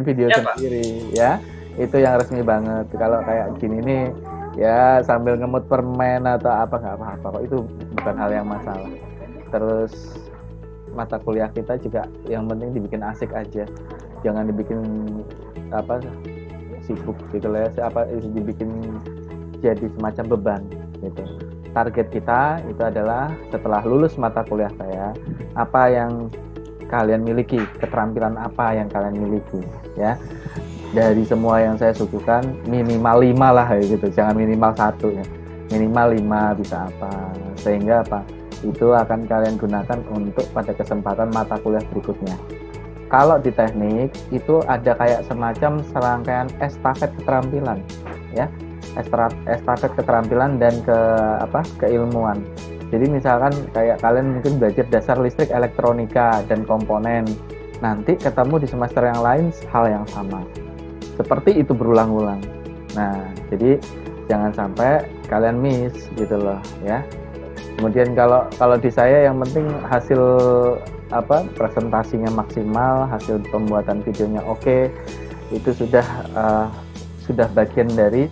video Ya, Pak. sendiri ya. Itu yang resmi banget. Kalau kayak gini nih ya sambil ngemut permen atau apa nggak apa-apa kok, itu bukan hal yang masalah. Terus mata kuliah kita juga yang penting dibikin asik aja, jangan dibikin apa sibuk gitu ya, apa dibikin jadi semacam beban gitu. Target kita itu adalah setelah lulus mata kuliah saya, apa yang kalian miliki, keterampilan apa yang kalian miliki ya. Dari semua yang saya suguhkan minimal 5 lah gitu, jangan minimal 1 ya, minimal 5 bisa apa, sehingga apa itu akan kalian gunakan untuk pada kesempatan mata kuliah berikutnya. Kalau di teknik itu ada kayak semacam serangkaian estafet keterampilan ya, estafet keterampilan dan keilmuan. Jadi misalkan kayak kalian mungkin belajar dasar listrik, elektronika dan komponen, nanti ketemu di semester yang lain hal yang sama. Seperti itu berulang-ulang. Nah, jadi jangan sampai kalian miss gitu loh ya. Kemudian kalau di saya yang penting hasil presentasinya maksimal, hasil pembuatan videonya oke, itu sudah bagian dari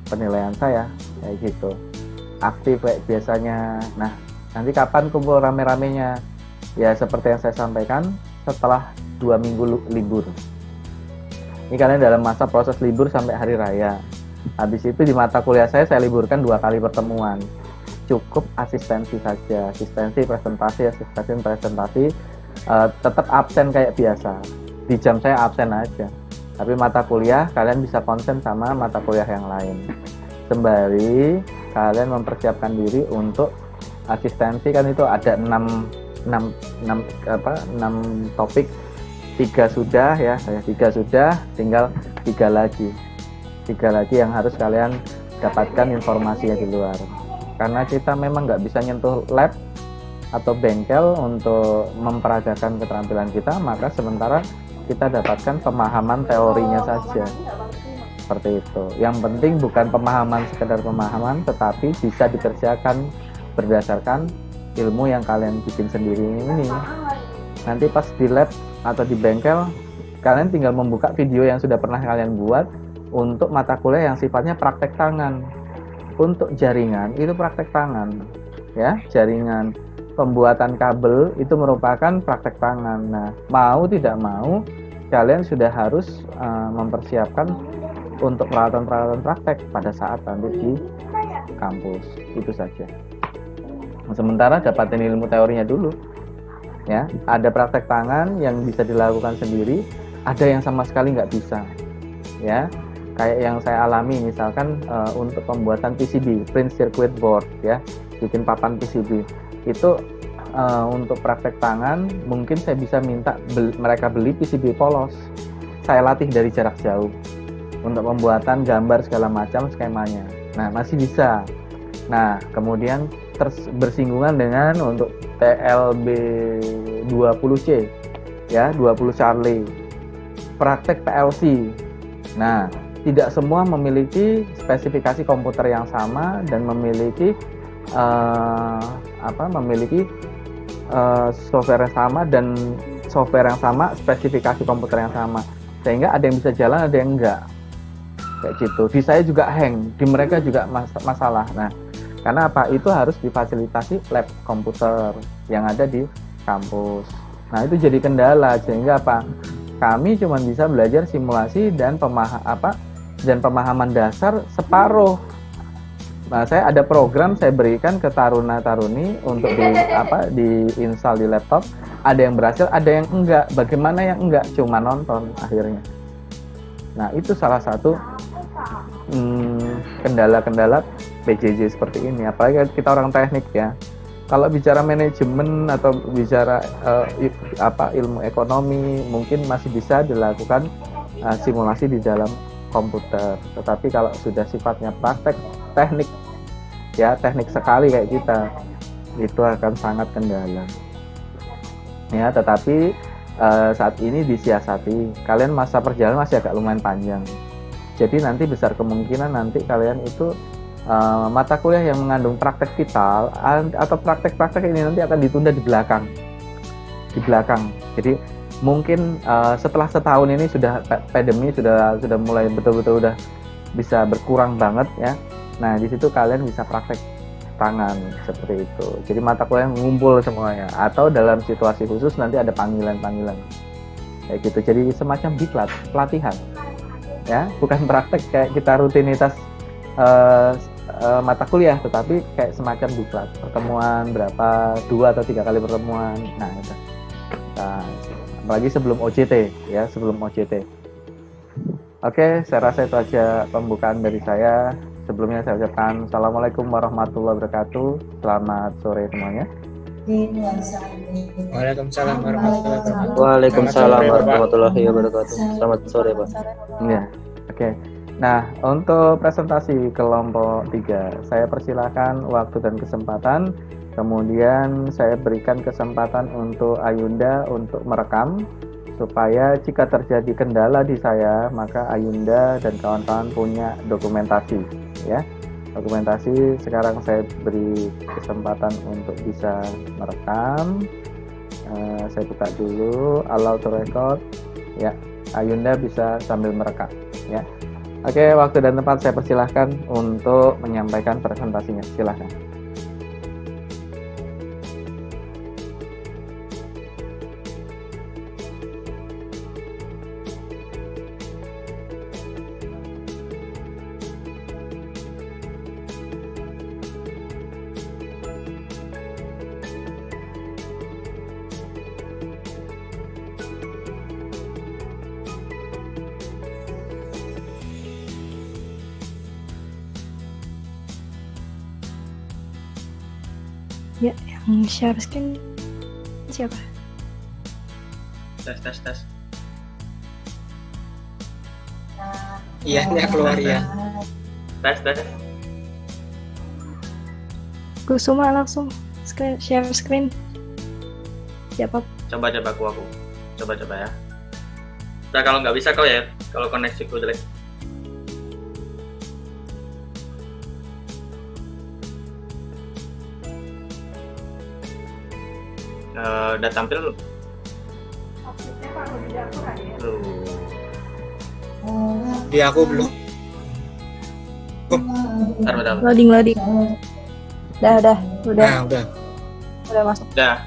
penilaian saya kayak gitu. Aktif kayak biasanya. Nah, nanti kapan kumpul rame-ramenya? Ya seperti yang saya sampaikan, setelah 2 minggu libur. Ini kalian dalam masa proses libur sampai hari raya. Habis itu di mata kuliah saya liburkan 2 kali pertemuan. Cukup asistensi saja, asistensi presentasi, tetap absen kayak biasa. Di jam saya absen aja. Tapi mata kuliah kalian bisa konsen sama mata kuliah yang lain. Sembari kalian mempersiapkan diri untuk asistensi, kan itu ada 6 topik. 3 sudah ya, 3 sudah, tinggal 3 lagi yang harus kalian dapatkan informasinya di luar. Karena kita memang nggak bisa nyentuh lab atau bengkel untuk memperagakan keterampilan kita, maka sementara kita dapatkan pemahaman teorinya saja. Seperti itu. Yang penting bukan sekedar pemahaman, tetapi bisa dikerjakan berdasarkan ilmu yang kalian bikin sendiri ini. Nanti pas di lab atau di bengkel, kalian tinggal membuka video yang sudah pernah kalian buat untuk mata kuliah yang sifatnya praktek tangan. Untuk jaringan itu praktek tangan ya, jaringan pembuatan kabel itu merupakan praktek tangan. Nah, mau tidak mau kalian sudah harus mempersiapkan untuk peralatan-peralatan praktek pada saat nanti di kampus. Itu saja. Sementara dapatin ilmu teorinya dulu ya. Ada praktek tangan yang bisa dilakukan sendiri, ada yang sama sekali nggak bisa ya. Kayak yang saya alami misalkan untuk pembuatan PCB, print circuit board ya, bikin papan PCB itu untuk praktek tangan mungkin saya bisa minta mereka beli PCB polos, saya latih dari jarak jauh untuk pembuatan gambar segala macam skemanya. Nah, masih bisa. Nah, kemudian bersinggungan dengan untuk TLB 20C ya, 20 Charlie, praktek PLC. Nah, tidak semua memiliki spesifikasi komputer yang sama dan memiliki software yang sama dan spesifikasi komputer yang sama, sehingga ada yang bisa jalan, ada yang enggak kayak gitu. Di saya juga hang, di mereka juga masalah. Nah, karena apa? Itu harus difasilitasi lab komputer yang ada di kampus. Nah, itu jadi kendala, sehingga apa? Kami cuma bisa belajar simulasi dan pemahaman dasar separuh. Nah, saya ada program saya berikan ke taruna-taruni untuk diinstal di laptop. Ada yang berhasil, ada yang enggak. Bagaimana yang enggak? Cuma nonton akhirnya. Nah, itu salah satu kendala-kendala PJJ seperti ini. Apalagi kita orang teknik ya. Kalau bicara manajemen atau bicara ilmu ekonomi, mungkin masih bisa dilakukan simulasi di dalam komputer. Tetapi kalau sudah sifatnya praktek teknik ya, teknik sekali kayak kita, itu akan sangat kendala ya. Tetapi saat ini disiasati, kalian masa perjalanan masih agak lumayan panjang, jadi nanti besar kemungkinan nanti kalian itu mata kuliah yang mengandung praktek vital atau praktek-praktek ini nanti akan ditunda di belakang di belakang. Jadi mungkin setelah setahun ini sudah pandemi sudah mulai betul-betul udah bisa berkurang banget ya. Nah di situ kalian bisa praktek tangan seperti itu. Jadi mata kuliah ngumpul semuanya. Atau dalam situasi khusus nanti ada panggilan-panggilan kayak gitu. Jadi semacam diklat, pelatihan ya, bukan praktek kayak kita rutinitas mata kuliah, tetapi kayak semacam diklat, pertemuan berapa 2 atau 3 kali pertemuan. Nah itu. Nah, apalagi sebelum OJT ya, sebelum OJT. Oke, saya rasa itu aja pembukaan dari saya. Sebelumnya saya ucapkan Assalamualaikum warahmatullahi wabarakatuh. Selamat sore semuanya. Waalaikumsalam warahmatullahi wabarakatuh. Waalaikumsalam warahmatullahi wabarakatuh. Selamat sore, Pak. Ya, oke. Nah, untuk presentasi kelompok 3, saya persilahkan waktu dan kesempatan. Kemudian saya berikan kesempatan untuk Ayunda untuk merekam, supaya jika terjadi kendala di saya, maka Ayunda dan kawan-kawan punya dokumentasi ya. Dokumentasi sekarang saya beri kesempatan untuk bisa merekam. Saya buka dulu allow to record ya. Ayunda bisa sambil merekam ya. Oke, waktu dan tempat saya persilahkan untuk menyampaikan presentasinya. Silahkan. Ya, yang share screen siapa? Tes. Iya, keluar ya. Tes. Kusuma langsung share screen. Siapa? Coba aku. Coba ya. Nah, kalau nggak bisa kau ya, kalau koneksiku jelek. Udah tampil belum? Di aku belum. Bentar. Loading. Udah. Nah, udah. Udah masuk. Udah.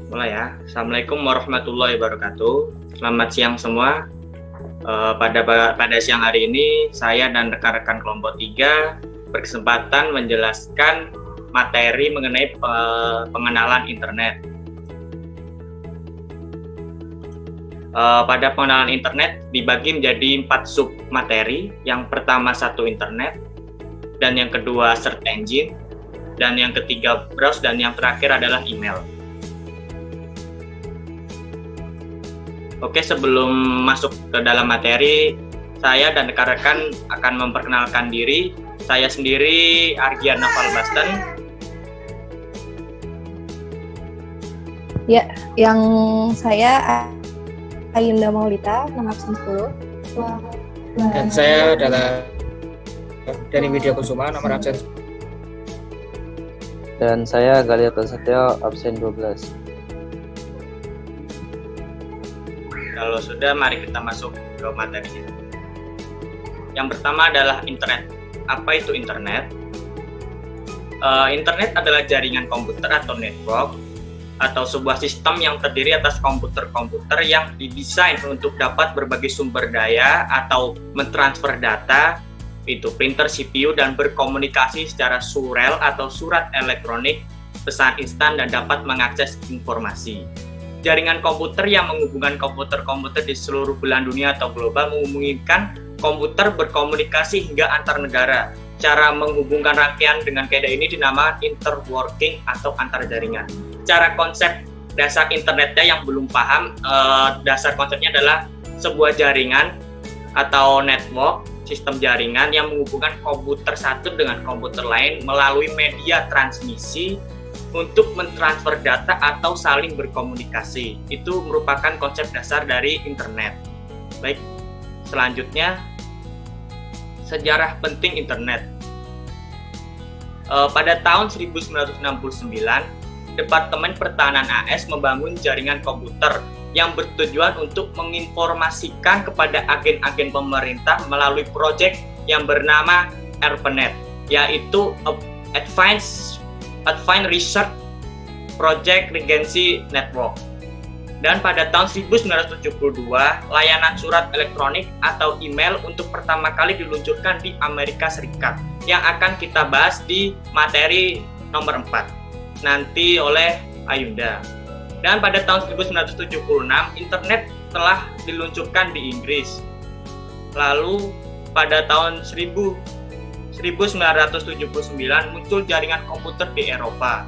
Mulai ya. Assalamualaikum warahmatullahi wabarakatuh. Selamat siang semua. Pada siang hari ini saya dan rekan-rekan kelompok 3 berkesempatan menjelaskan materi mengenai pengenalan internet. Pada pengenalan internet dibagi menjadi 4 sub materi. Yang pertama internet, dan yang kedua search engine, dan yang ketiga browse, dan yang terakhir adalah email. Oke, sebelum masuk ke dalam materi, saya dan rekan-rekan akan memperkenalkan diri. Saya sendiri Argiana Falbasten. Ya, yang saya Ayunda Maulita, nomor 10. Dan saya adalah dari Widya Kusuma, nomor absen. Dan saya Galia Prasetyo, absen 12. Kalau sudah, mari kita masuk ke materinya. Yang pertama adalah internet. Apa itu internet? Internet adalah jaringan komputer atau network, atau sebuah sistem yang terdiri atas komputer-komputer yang didesain untuk dapat berbagai sumber daya atau mentransfer data, itu printer, CPU, dan berkomunikasi secara surel atau surat elektronik, pesan instan, dan dapat mengakses informasi. Jaringan komputer yang menghubungkan komputer-komputer di seluruh belahan dunia atau global memungkinkan komputer berkomunikasi hingga antar negara. Cara menghubungkan rangkaian dengan kaidah ini dinamakan interworking atau antar jaringan. Cara konsep dasar internetnya yang belum paham, dasar konsepnya adalah sebuah jaringan atau network sistem jaringan yang menghubungkan komputer satu dengan komputer lain melalui media transmisi untuk mentransfer data atau saling berkomunikasi. Itu merupakan konsep dasar dari internet. Baik, selanjutnya sejarah penting internet. Pada tahun 1969, Departemen Pertahanan AS membangun jaringan komputer yang bertujuan untuk menginformasikan kepada agen-agen pemerintah melalui proyek yang bernama ARPANET, yaitu Advanced Research Project Regency Network. Dan pada tahun 1972, layanan surat elektronik atau email untuk pertama kali diluncurkan di Amerika Serikat, yang akan kita bahas di materi nomor 4 nanti oleh Ayunda. Dan pada tahun 1976, internet telah diluncurkan di Inggris. Lalu pada tahun 1979 muncul jaringan komputer di Eropa.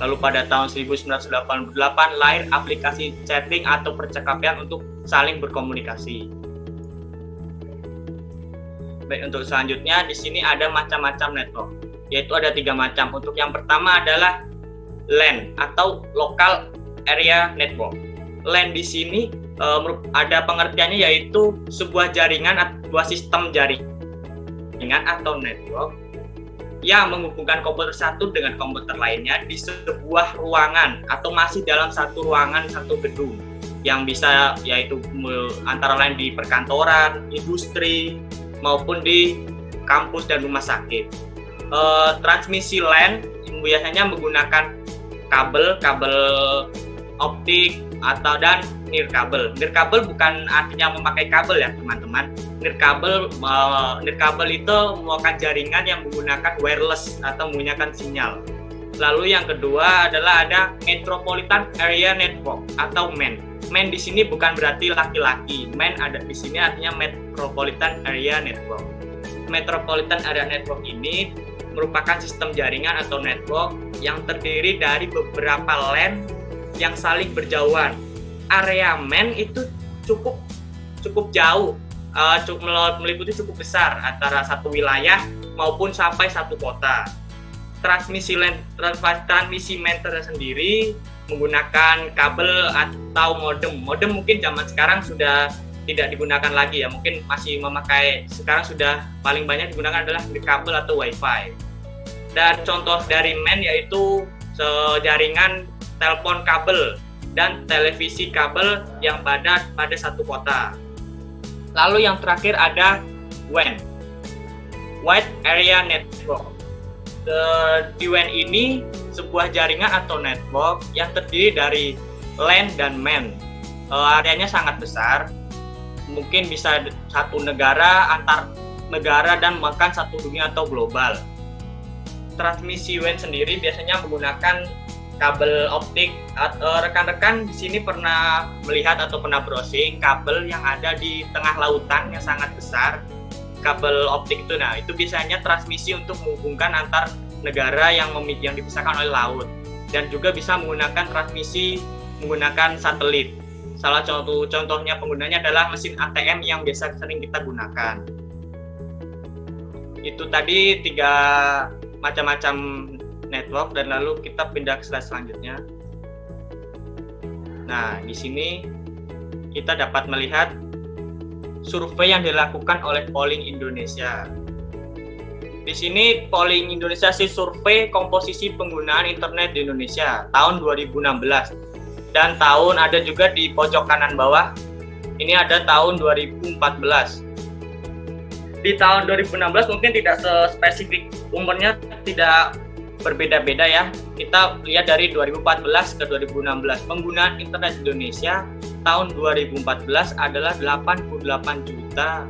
Lalu pada tahun 1988 lahir aplikasi chatting atau percakapan untuk saling berkomunikasi. Baik, untuk selanjutnya di sini ada macam-macam network, yaitu ada 3 macam. Untuk yang pertama adalah LAN atau Local Area Network. LAN di sini ada pengertiannya yaitu sebuah jaringan atau sebuah sistem jaringan atau network yang menghubungkan komputer satu dengan komputer lainnya di sebuah ruangan atau masih dalam satu ruangan, satu gedung, yang bisa yaitu antara lain di perkantoran, industri, maupun di kampus dan rumah sakit. Transmisi LAN biasanya menggunakan kabel optik atau dan nirkabel. Nirkabel bukan artinya memakai kabel ya teman-teman. Nirkabel itu merupakan jaringan yang menggunakan wireless atau menggunakan sinyal. Lalu yang kedua adalah ada Metropolitan Area Network atau MEN. MEN di sini bukan berarti laki-laki. MEN ada di sini artinya Metropolitan Area Network. Metropolitan Area Network ini merupakan sistem jaringan atau network yang terdiri dari beberapa LAN yang saling berjauhan. Area MEN itu cukup jauh, meliputi cukup besar antara satu wilayah maupun sampai satu kota. Transmisi MEN sendiri menggunakan kabel atau modem. Modem mungkin zaman sekarang sudah tidak digunakan lagi ya, mungkin masih memakai, sekarang sudah paling banyak digunakan adalah kabel atau wifi. Dan contoh dari MEN yaitu jaringan telepon kabel dan televisi kabel yang pada satu kota. Lalu yang terakhir ada WAN, Wide Area Network. Di WAN ini sebuah jaringan atau network yang terdiri dari LAN dan MEN. Areanya sangat besar, mungkin bisa satu negara, antar negara, dan bahkan satu dunia atau global. Transmisi WAN sendiri biasanya menggunakan kabel optik. Rekan-rekan di sini pernah melihat atau pernah browsing kabel yang ada di tengah lautan yang sangat besar, kabel optik itu. Nah, itu biasanya transmisi untuk menghubungkan antar negara yang dipisahkan oleh laut, dan juga bisa menggunakan transmisi menggunakan satelit. Salah contohnya penggunanya adalah mesin ATM yang biasa sering kita gunakan. Itu tadi 3 macam-macam network, dan lalu kita pindah ke slide selanjutnya. Nah, di sini kita dapat melihat survei yang dilakukan oleh Polling Indonesia. Di sini Polling Indonesia survei komposisi penggunaan internet di Indonesia tahun 2016. Dan tahun ada juga di pojok kanan bawah. Ini ada tahun 2014. Di tahun 2016 mungkin tidak spesifik, umurnya tidak berbeda-beda ya. Kita lihat dari 2014 ke 2016. Penggunaan internet di Indonesia tahun 2014 adalah 88 juta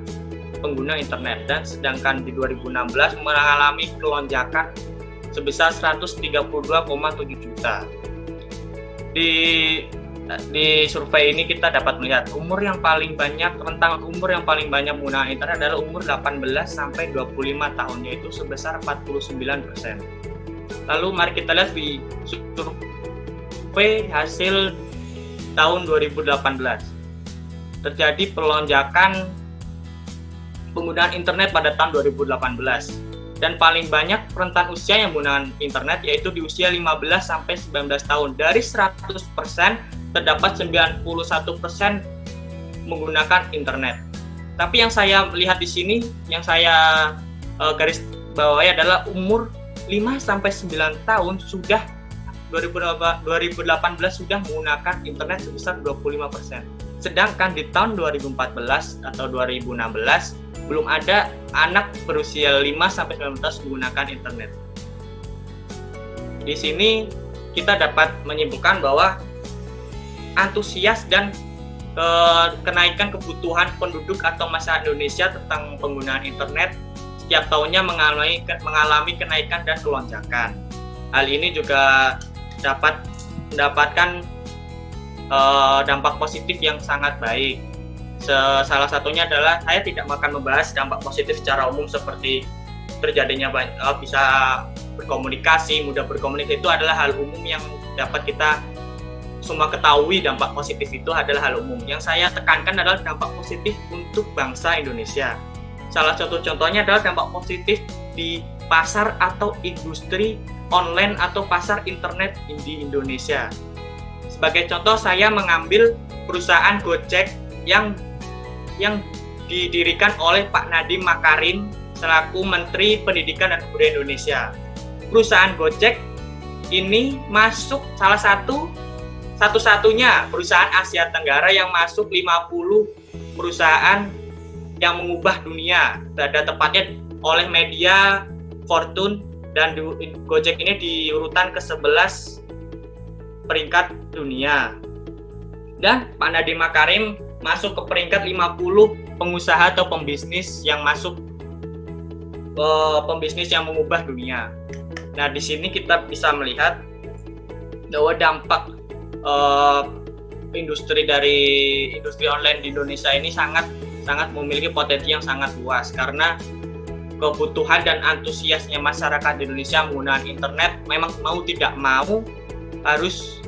pengguna internet, dan sedangkan di 2016 mengalami kelonjakan sebesar 132,7 juta. Di survei ini kita dapat melihat rentang umur yang paling banyak menggunakan internet adalah umur 18 sampai 25 tahun, yaitu sebesar 49%. Lalu mari kita lihat di survei hasil tahun 2018. Terjadi pelonjakan penggunaan internet pada tahun 2018. Dan paling banyak rentan usia yang menggunakan internet yaitu di usia 15 sampai 19 tahun. Dari 100% terdapat 91% menggunakan internet. Tapi yang saya lihat di sini, yang saya garis bawahi adalah umur 5 sampai 9 tahun sudah 2018 sudah menggunakan internet sebesar 25%. Sedangkan di tahun 2014 atau 2016 belum ada anak berusia 5 sampai 19 tahun menggunakan internet. Di sini kita dapat menyimpulkan bahwa antusias dan kenaikan kebutuhan penduduk atau masyarakat Indonesia tentang penggunaan internet setiap tahunnya mengalami kenaikan dan kelonjakan. Hal ini juga dapat mendapatkan dampak positif yang sangat baik. Salah satunya adalah saya tidak akan membahas dampak positif secara umum seperti terjadinya bisa berkomunikasi, mudah berkomunikasi, itu adalah hal umum yang dapat kita semua ketahui. Dampak positif itu adalah hal umum. Yang saya tekankan adalah dampak positif untuk bangsa Indonesia. Salah satu contohnya adalah dampak positif di pasar atau industri online atau pasar internet di Indonesia. Sebagai contoh, saya mengambil perusahaan Gojek yang didirikan oleh Pak Nadiem Makarim selaku Menteri Pendidikan dan Kebudayaan Indonesia. Perusahaan Gojek ini masuk satu-satunya perusahaan Asia Tenggara yang masuk 50 perusahaan yang mengubah dunia. Ada tepatnya oleh media Fortune, dan Gojek ini di urutan ke-11 peringkat dunia. Dan Pak Nadiem Makarim masuk ke peringkat 50 pengusaha atau pembisnis yang masuk pembisnis yang mengubah dunia. Nah, di sini kita bisa melihat bahwa dampak industri online di Indonesia ini sangat memiliki potensi yang sangat luas, karena kebutuhan dan antusiasnya masyarakat di Indonesia menggunakan internet memang mau tidak mau harus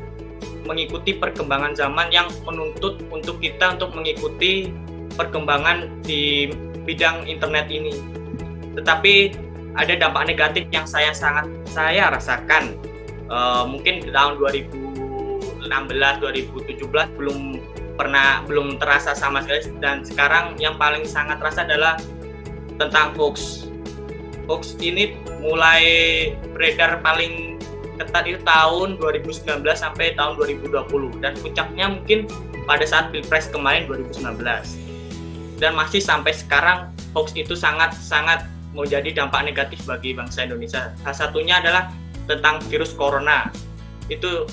mengikuti perkembangan zaman yang menuntut untuk kita untuk mengikuti perkembangan di bidang internet ini. Tetapi ada dampak negatif yang saya rasakan. Mungkin di tahun 2016, 2017 belum terasa sama sekali, dan sekarang yang paling sangat terasa adalah tentang hoax. Hoax ini mulai beredar paling ketat itu tahun 2019 sampai tahun 2020, dan puncaknya mungkin pada saat Pilpres kemarin 2019. Dan masih sampai sekarang hoax itu sangat menjadi dampak negatif bagi bangsa Indonesia. Salah satunya adalah tentang virus corona. Itu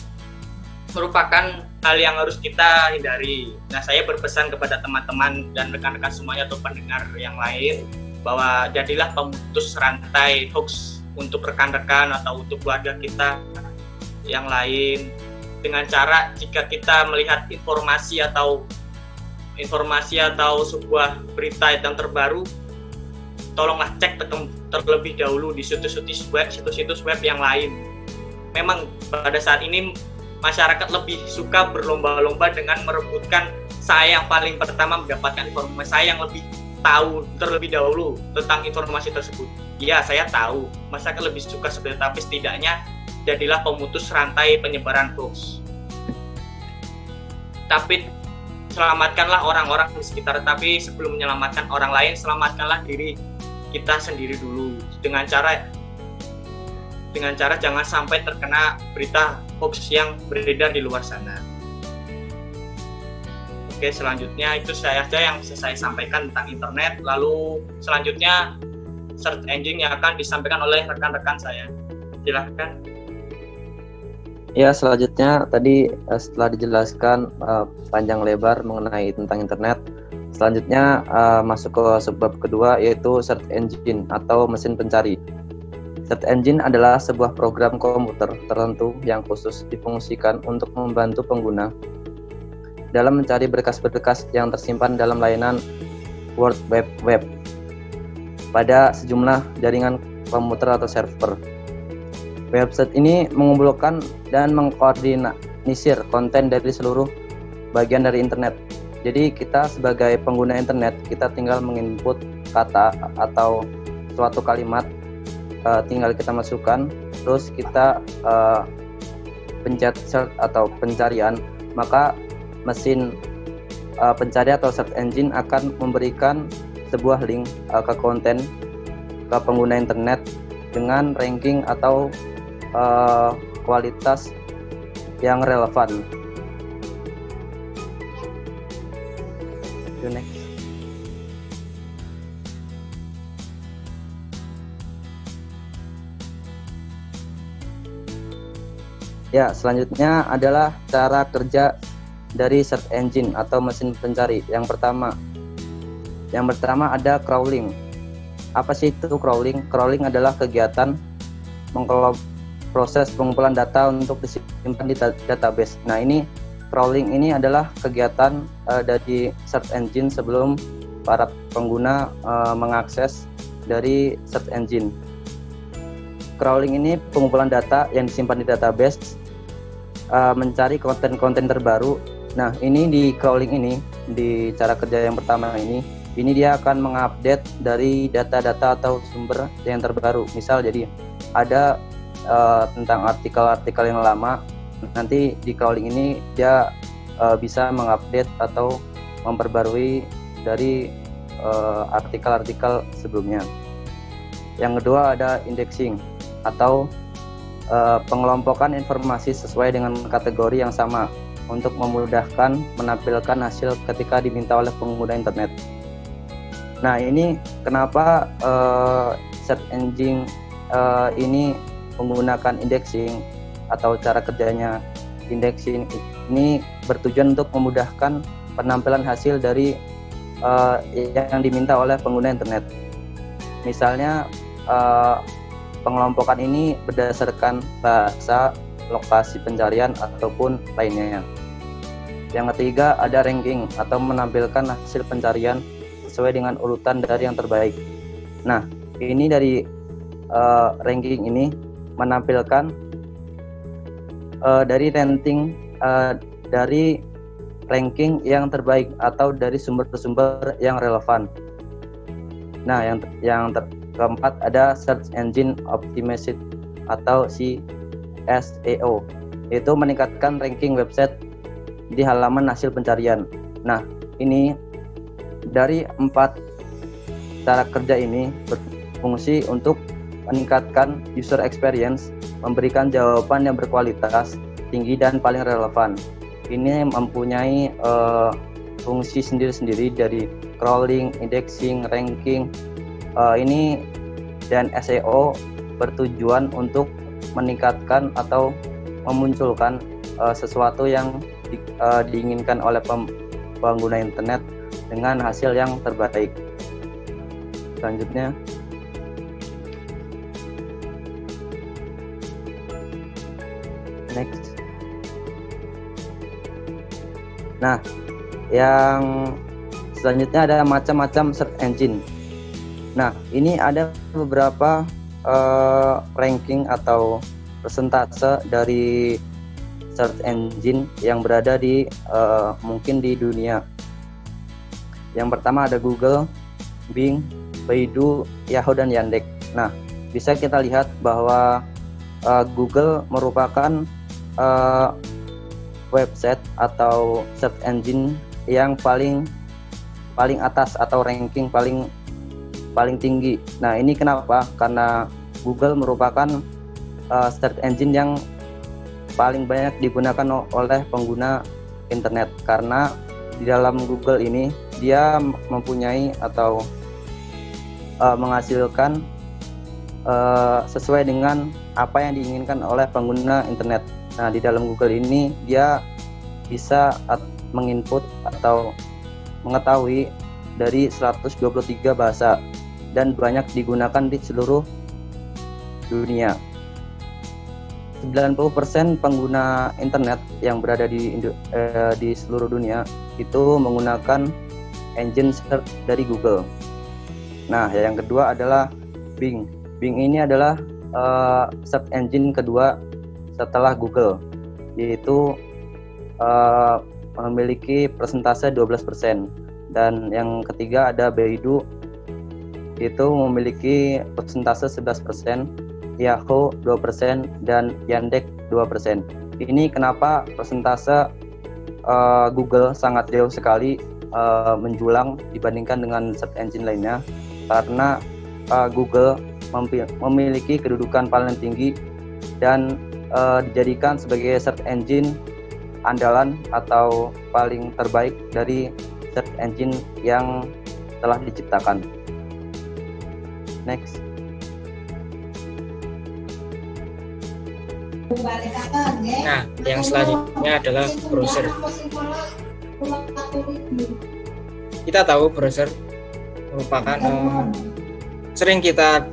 merupakan hal yang harus kita hindari. Nah, saya berpesan kepada teman-teman dan rekan-rekan semuanya atau pendengar yang lain bahwa jadilah pemutus rantai hoax untuk rekan-rekan atau untuk keluarga kita yang lain, dengan cara jika kita melihat informasi atau sebuah berita yang terbaru, tolonglah cek terlebih dahulu di situs-situs web yang lain. Memang pada saat ini masyarakat lebih suka berlomba-lomba dengan merebutkan saya yang paling pertama mendapatkan informasi, saya yang lebih tahu terlebih dahulu tentang informasi tersebut. Ya, saya tahu masyarakat lebih suka seperti itu, tapi setidaknya jadilah pemutus rantai penyebaran hoax. Tapi selamatkanlah orang-orang di sekitar, tapi sebelum menyelamatkan orang lain, selamatkanlah diri kita sendiri dulu, dengan cara jangan sampai terkena berita hoax yang beredar di luar sana. Oke, selanjutnya itu saja yang bisa saya sampaikan tentang internet. Lalu selanjutnya search engine yang akan disampaikan oleh rekan-rekan saya. Silahkan. Ya, selanjutnya tadi setelah dijelaskan panjang lebar mengenai tentang internet, selanjutnya masuk ke subbab kedua, yaitu search engine atau mesin pencari. Search engine adalah sebuah program komputer tertentu yang khusus difungsikan untuk membantu pengguna dalam mencari berkas-berkas yang tersimpan dalam layanan World Wide Web pada sejumlah jaringan komputer atau server. Website ini mengumpulkan dan mengkoordinasir konten dari seluruh bagian dari internet. Jadi kita sebagai pengguna internet, kita tinggal menginput kata atau suatu kalimat, tinggal kita masukkan, terus kita pencet search atau pencarian, maka mesin pencari atau search engine akan memberikan sebuah link ke konten ke pengguna internet dengan ranking atau kualitas yang relevan. Next. Ya, selanjutnya adalah cara kerja dari search engine atau mesin pencari. Yang pertama ada crawling. Apa sih itu crawling? Crawling adalah kegiatan proses pengumpulan data untuk disimpan di database. Nah, ini crawling ini adalah kegiatan dari search engine sebelum para pengguna mengakses dari search engine. Crawling ini pengumpulan data yang disimpan di database, mencari konten-konten terbaru. Nah, ini di crawling ini, di cara kerja yang pertama ini dia akan mengupdate dari data-data atau sumber yang terbaru. Misal jadi ada tentang artikel-artikel yang lama, nanti di crawling ini dia bisa mengupdate atau memperbarui dari artikel-artikel sebelumnya. Yang kedua ada indexing atau pengelompokan informasi sesuai dengan kategori yang sama untuk memudahkan menampilkan hasil ketika diminta oleh pengguna internet. Nah, ini kenapa search engine ini menggunakan indexing atau cara kerjanya indexing ini bertujuan untuk memudahkan penampilan hasil dari yang diminta oleh pengguna internet. Misalnya pengelompokan ini berdasarkan bahasa, lokasi pencarian ataupun lainnya. Yang ketiga ada ranking atau menampilkan hasil pencarian sesuai dengan urutan dari yang terbaik. Nah, ini dari ranking ini menampilkan dari ranking yang terbaik atau dari sumber-sumber yang relevan. Nah, yang keempat ada search engine optimization atau SEO, yaitu meningkatkan ranking website di halaman hasil pencarian. Nah, ini dari 4 cara kerja ini berfungsi untuk meningkatkan user experience, memberikan jawaban yang berkualitas tinggi dan paling relevan. Ini mempunyai fungsi sendiri-sendiri dari crawling, indexing, ranking. Ini dan SEO bertujuan untuk meningkatkan atau memunculkan sesuatu yang diinginkan oleh pengguna internet dengan hasil yang terbaik. Selanjutnya, next. Nah, yang selanjutnya ada macam-macam search engine. Nah, ini ada beberapa ranking atau persentase dari search engine yang berada di mungkin di dunia. Yang pertama ada Google, Bing, Baidu, Yahoo dan Yandex. Nah, bisa kita lihat bahwa Google merupakan website atau search engine yang paling atas atau ranking paling tinggi. Nah, ini kenapa? Karena Google merupakan search engine yang paling banyak digunakan oleh pengguna internet, karena di dalam Google ini dia mempunyai atau menghasilkan sesuai dengan apa yang diinginkan oleh pengguna internet. Nah, di dalam Google ini dia bisa menginput atau mengetahui dari 123 bahasa dan banyak digunakan di seluruh dunia. 90% pengguna internet yang berada di seluruh dunia itu menggunakan engine search dari Google. Nah, yang kedua adalah Bing. Bing ini adalah search engine kedua setelah Google, yaitu memiliki persentase 12%. Dan yang ketiga ada Baidu itu memiliki persentase 11%, Yahoo 2%, dan Yandex 2%. Ini kenapa persentase Google sangat jauh sekali menjulang dibandingkan dengan search engine lainnya, karena Google memiliki kedudukan paling tinggi dan dijadikan sebagai search engine andalan atau paling terbaik dari search engine yang telah diciptakan. Next. Nah, yang selanjutnya adalah browser. Kita tahu browser merupakan sering kita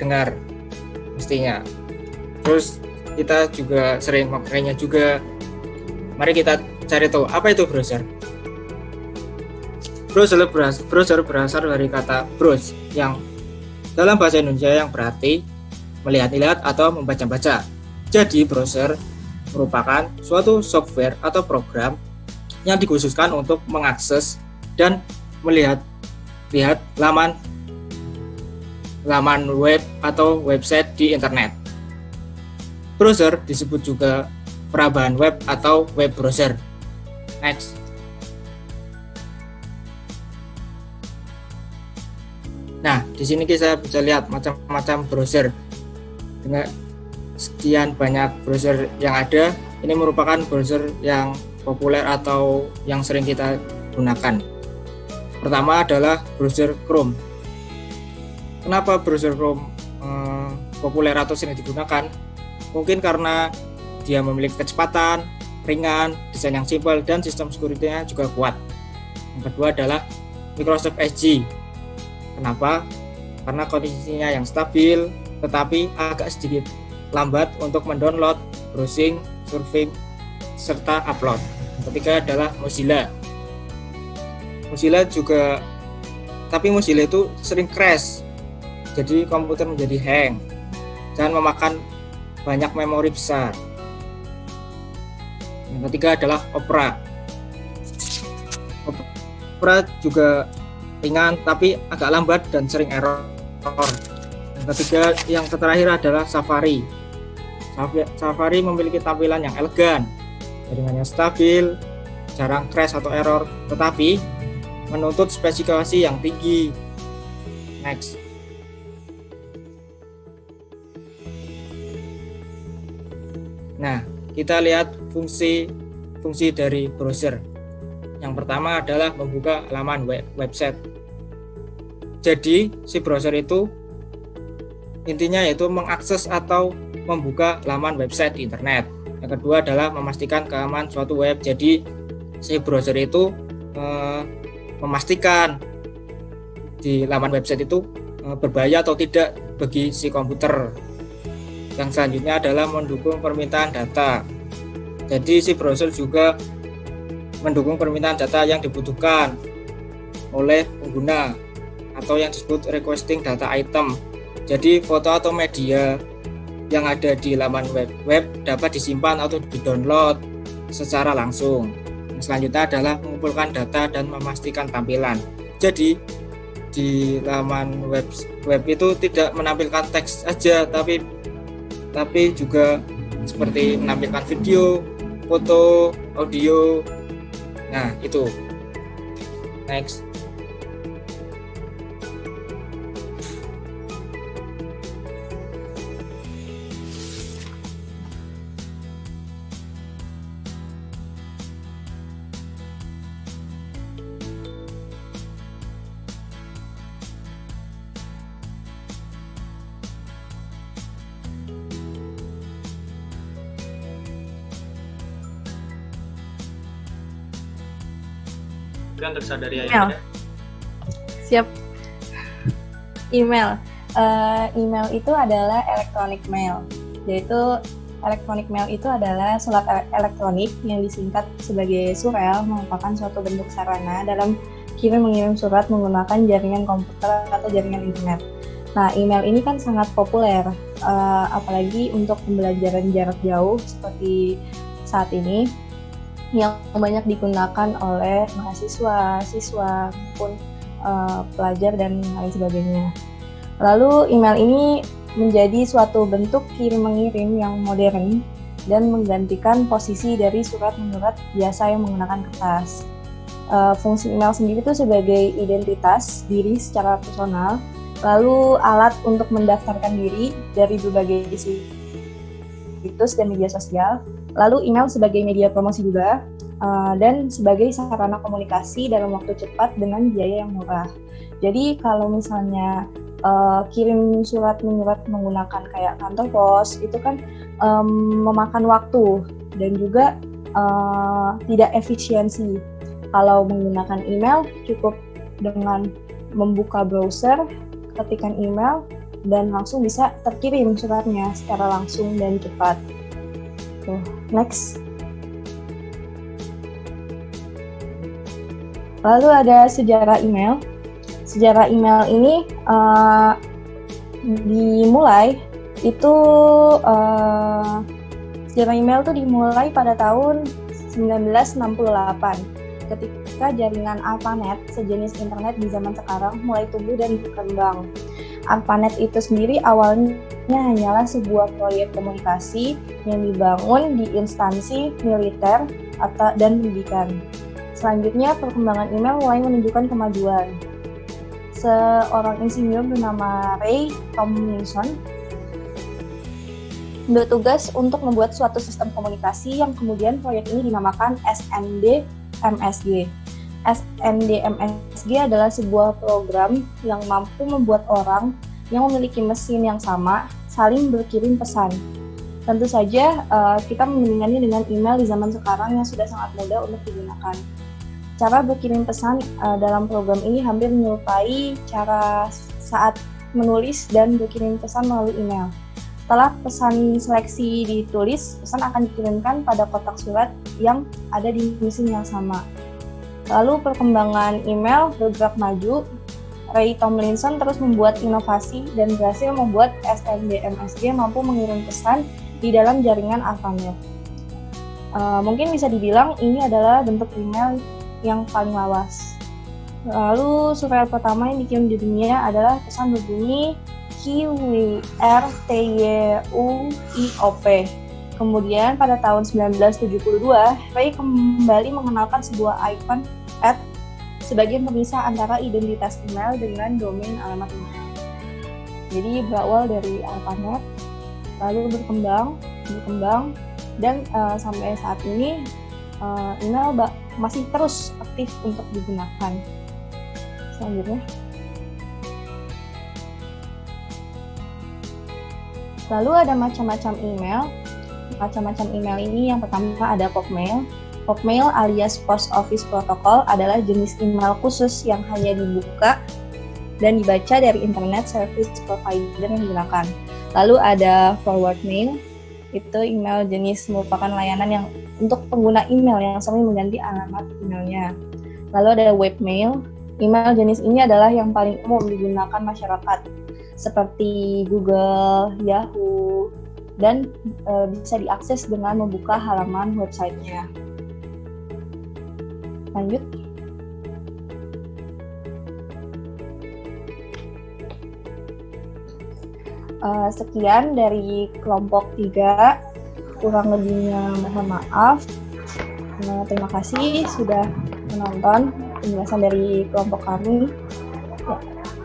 dengar mestinya. Terus kita juga sering memakainya juga. Mari kita cari tahu apa itu browser. Browser berasal dari kata browse yang dalam bahasa Indonesia yang berarti melihat-lihat atau membaca-baca. Jadi browser merupakan suatu software atau program yang dikhususkan untuk mengakses dan melihat laman web atau website di internet. Browser disebut juga perubahan web atau web browser. Next. Nah, di sini kita bisa lihat macam-macam browser. Dengan sekian banyak browser yang ada, ini merupakan browser yang populer atau yang sering kita gunakan. Pertama adalah browser Chrome. Kenapa browser Chrome populer atau sering digunakan? Mungkin karena dia memiliki kecepatan, ringan, desain yang simpel, dan sistem security-nya juga kuat. Yang kedua adalah Microsoft Edge. Kenapa? Karena kondisinya yang stabil, tetapi agak sedikit lambat untuk mendownload, browsing, surfing, serta upload. Yang ketiga adalah Mozilla. Mozilla itu sering crash, jadi komputer menjadi hang dan memakan banyak memori besar. Yang ketiga adalah Opera. Opera juga ringan tapi agak lambat dan sering error. Yang terakhir adalah Safari. Safari memiliki tampilan yang elegan, jaringannya stabil, jarang crash atau error, tetapi menuntut spesifikasi yang tinggi. Next. Nah, kita lihat fungsi dari browser. Yang pertama adalah membuka laman website. Jadi, si browser itu intinya yaitu mengakses atau membuka laman website di internet. Yang kedua adalah memastikan keamanan suatu web. Jadi, si browser itu memastikan di laman website itu berbahaya atau tidak bagi si komputer. Yang selanjutnya adalah mendukung permintaan data. Jadi, si browser juga mendukung permintaan data yang dibutuhkan oleh pengguna atau yang disebut requesting data item. Jadi foto atau media yang ada di laman web dapat disimpan atau di-download secara langsung. Yang selanjutnya adalah mengumpulkan data dan memastikan tampilan. Jadi di laman web itu tidak menampilkan teks saja, tapi juga seperti menampilkan video, foto, audio. Nah, itu. Next. Untuk Sadaria Email. Siap. Email. Email itu adalah electronic mail. Yaitu electronic mail itu adalah surat elektronik yang disingkat sebagai surel, merupakan suatu bentuk sarana dalam kirim-mengirim surat menggunakan jaringan komputer atau jaringan internet. Nah, email ini kan sangat populer, apalagi untuk pembelajaran jarak jauh seperti saat ini, yang banyak digunakan oleh mahasiswa, siswa, maupun pelajar dan lain sebagainya. Lalu email ini menjadi suatu bentuk kirim-mengirim yang modern dan menggantikan posisi dari surat-menyurat biasa yang menggunakan kertas. Fungsi email sendiri itu sebagai identitas diri secara personal, lalu alat untuk mendaftarkan diri dari berbagai situs dan media sosial, lalu email sebagai media promosi juga, dan sebagai sarana komunikasi dalam waktu cepat dengan biaya yang murah. Jadi kalau misalnya kirim surat menyurat menggunakan kayak kantor pos itu kan memakan waktu dan juga tidak efisiensi. Kalau menggunakan email cukup dengan membuka browser, ketikkan email dan langsung bisa terkirim suratnya secara langsung dan cepat. Next. Lalu ada sejarah email. Sejarah email ini sejarah email itu dimulai pada tahun 1968 ketika jaringan ARPANET, sejenis internet di zaman sekarang, mulai tumbuh dan berkembang. ARPANET itu sendiri awalnya hanyalah sebuah proyek komunikasi yang dibangun di instansi militer dan pendidikan. Selanjutnya, perkembangan email mulai menunjukkan kemajuan. Seorang insinyur bernama Ray Tomlinson bertugas untuk membuat suatu sistem komunikasi yang kemudian proyek ini dinamakan SND-MSG. SND-MSG adalah sebuah program yang mampu membuat orang yang memiliki mesin yang sama saling berkirim pesan. Tentu saja kita membandingkannya dengan email di zaman sekarang yang sudah sangat mudah untuk digunakan. Cara berkirim pesan dalam program ini hampir menyerupai cara saat menulis dan berkirim pesan melalui email. Setelah pesan seleksi ditulis, pesan akan dikirimkan pada kotak surat yang ada di mesin yang sama. Lalu perkembangan email bergerak maju. Ray Tomlinson terus membuat inovasi dan berhasil membuat SND-MSG mampu mengirim pesan di dalam jaringan ARPANET. Mungkin bisa dibilang ini adalah bentuk email yang paling lawas. Lalu survei pertama yang dikirim di dunia adalah pesan berbunyi QWERTYUIOP. Kemudian pada tahun 1972, Ray kembali mengenalkan sebuah icon sebagai pemisah antara identitas email dengan domain alamat email. Jadi berawal dari ARPANET, lalu berkembang, dan sampai saat ini email masih terus aktif untuk digunakan. Selanjutnya. Lalu ada macam-macam email. Macam-macam email ini yang pertama ada POP-mail. POP-mail alias Post Office Protocol adalah jenis email khusus yang hanya dibuka dan dibaca dari Internet Service Provider yang digunakan. Lalu ada forward mail, itu email jenis merupakan layanan yang untuk pengguna email yang sering mengganti alamat emailnya. Lalu ada webmail, email jenis ini adalah yang paling umum digunakan masyarakat seperti Google, Yahoo, dan bisa diakses dengan membuka halaman websitenya. Lanjut. Sekian dari kelompok 3, kurang lebihnya mohon maaf. Terima kasih sudah menonton penjelasan dari kelompok kami. Ya.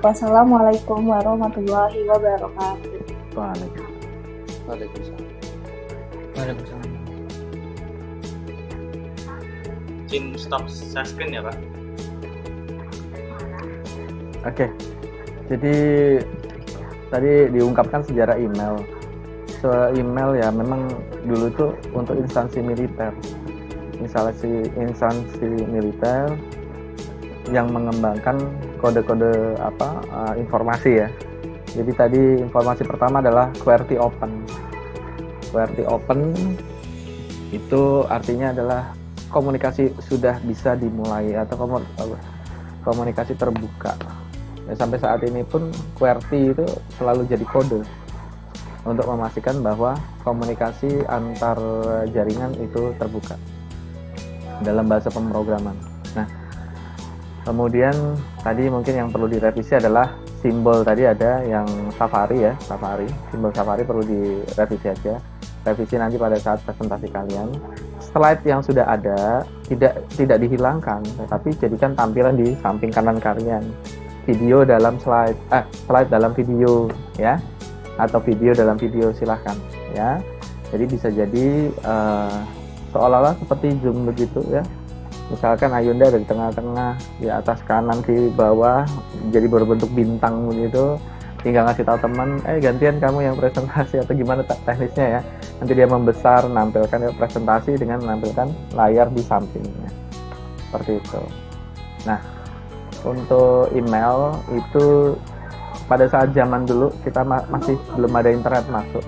Wassalamualaikum warahmatullahi wabarakatuh. Waalaikumsalam. Izin stop screen ya Pak. Oke. Jadi tadi diungkapkan sejarah email. Email ya memang dulu tuh untuk instansi militer. Instansi militer yang mengembangkan kode-kode informasi ya. Jadi tadi informasi pertama adalah QWERTY open. QWERTY open itu artinya adalah komunikasi sudah bisa dimulai atau komunikasi terbuka. Ya, sampai saat ini pun QWERTY itu selalu jadi kode untuk memastikan bahwa komunikasi antar jaringan itu terbuka dalam bahasa pemrograman. Nah, Kemudian tadi mungkin yang perlu direvisi adalah simbol tadi ada yang Safari ya, Safari. Simbol Safari perlu direvisi aja. Revisi nanti pada saat presentasi kalian. Slide yang sudah ada tidak dihilangkan, tetapi jadikan tampilan di samping kanan kalian. Video dalam slide dalam video ya, atau video dalam video silahkan ya. Jadi bisa jadi seolah-olah seperti Zoom begitu ya. Misalkan Ayunda ada di tengah-tengah, di atas kanan, di bawah, jadi berbentuk bintang begitu. Tinggal ngasih tahu teman, gantian kamu yang presentasi atau gimana teknisnya ya. Nanti dia membesar, menampilkan presentasi dengan menampilkan layar di sampingnya. Seperti itu. Nah, untuk email itu pada saat zaman dulu kita masih belum ada internet masuk.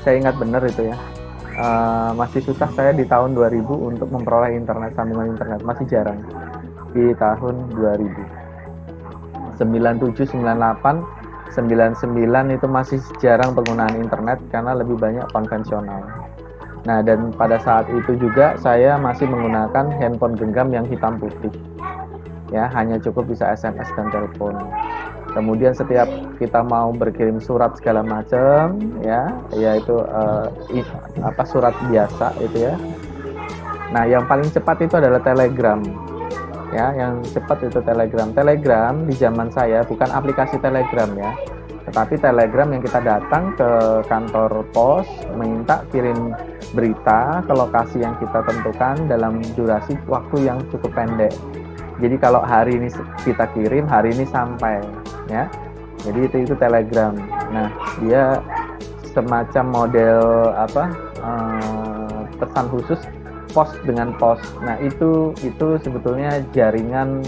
Saya ingat benar itu ya. Masih susah saya di tahun 2000 untuk memperoleh sambungan internet, masih jarang di tahun 2000. 97, 98, 99 itu masih jarang penggunaan internet karena lebih banyak konvensional. Nah, dan pada saat itu juga saya masih menggunakan handphone genggam yang hitam putih. Ya, hanya cukup bisa SMS dan telepon. Kemudian setiap kita mau berkirim surat segala macam ya, yaitu surat biasa itu ya. Nah, yang paling cepat itu adalah Telegram. Ya, yang cepat itu Telegram. Telegram di zaman saya bukan aplikasi Telegram ya, tetapi Telegram yang kita datang ke kantor pos meminta kirim berita ke lokasi yang kita tentukan dalam durasi waktu yang cukup pendek. Jadi kalau hari ini kita kirim, hari ini sampai ya. Jadi itu Telegram. Nah, dia semacam model pesan khusus pos dengan pos. Nah, itu sebetulnya jaringan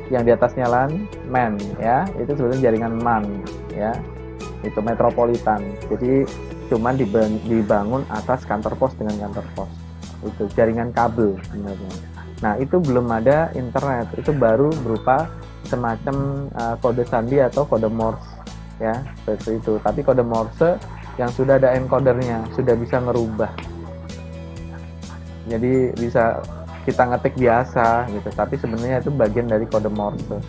yang di atasnya LAN MAN ya. Itu sebetulnya jaringan MAN ya. Itu metropolitan. Jadi cuman dibangun atas kantor pos dengan kantor pos. Itu jaringan kabel sebenarnya. Nah, itu belum ada internet, itu baru berupa semacam kode sandi atau kode Morse ya, seperti itu. Tapi kode Morse yang sudah ada encodernya, sudah bisa ngerubah. Jadi bisa kita ngetik biasa gitu, tapi sebenarnya itu bagian dari kode Morse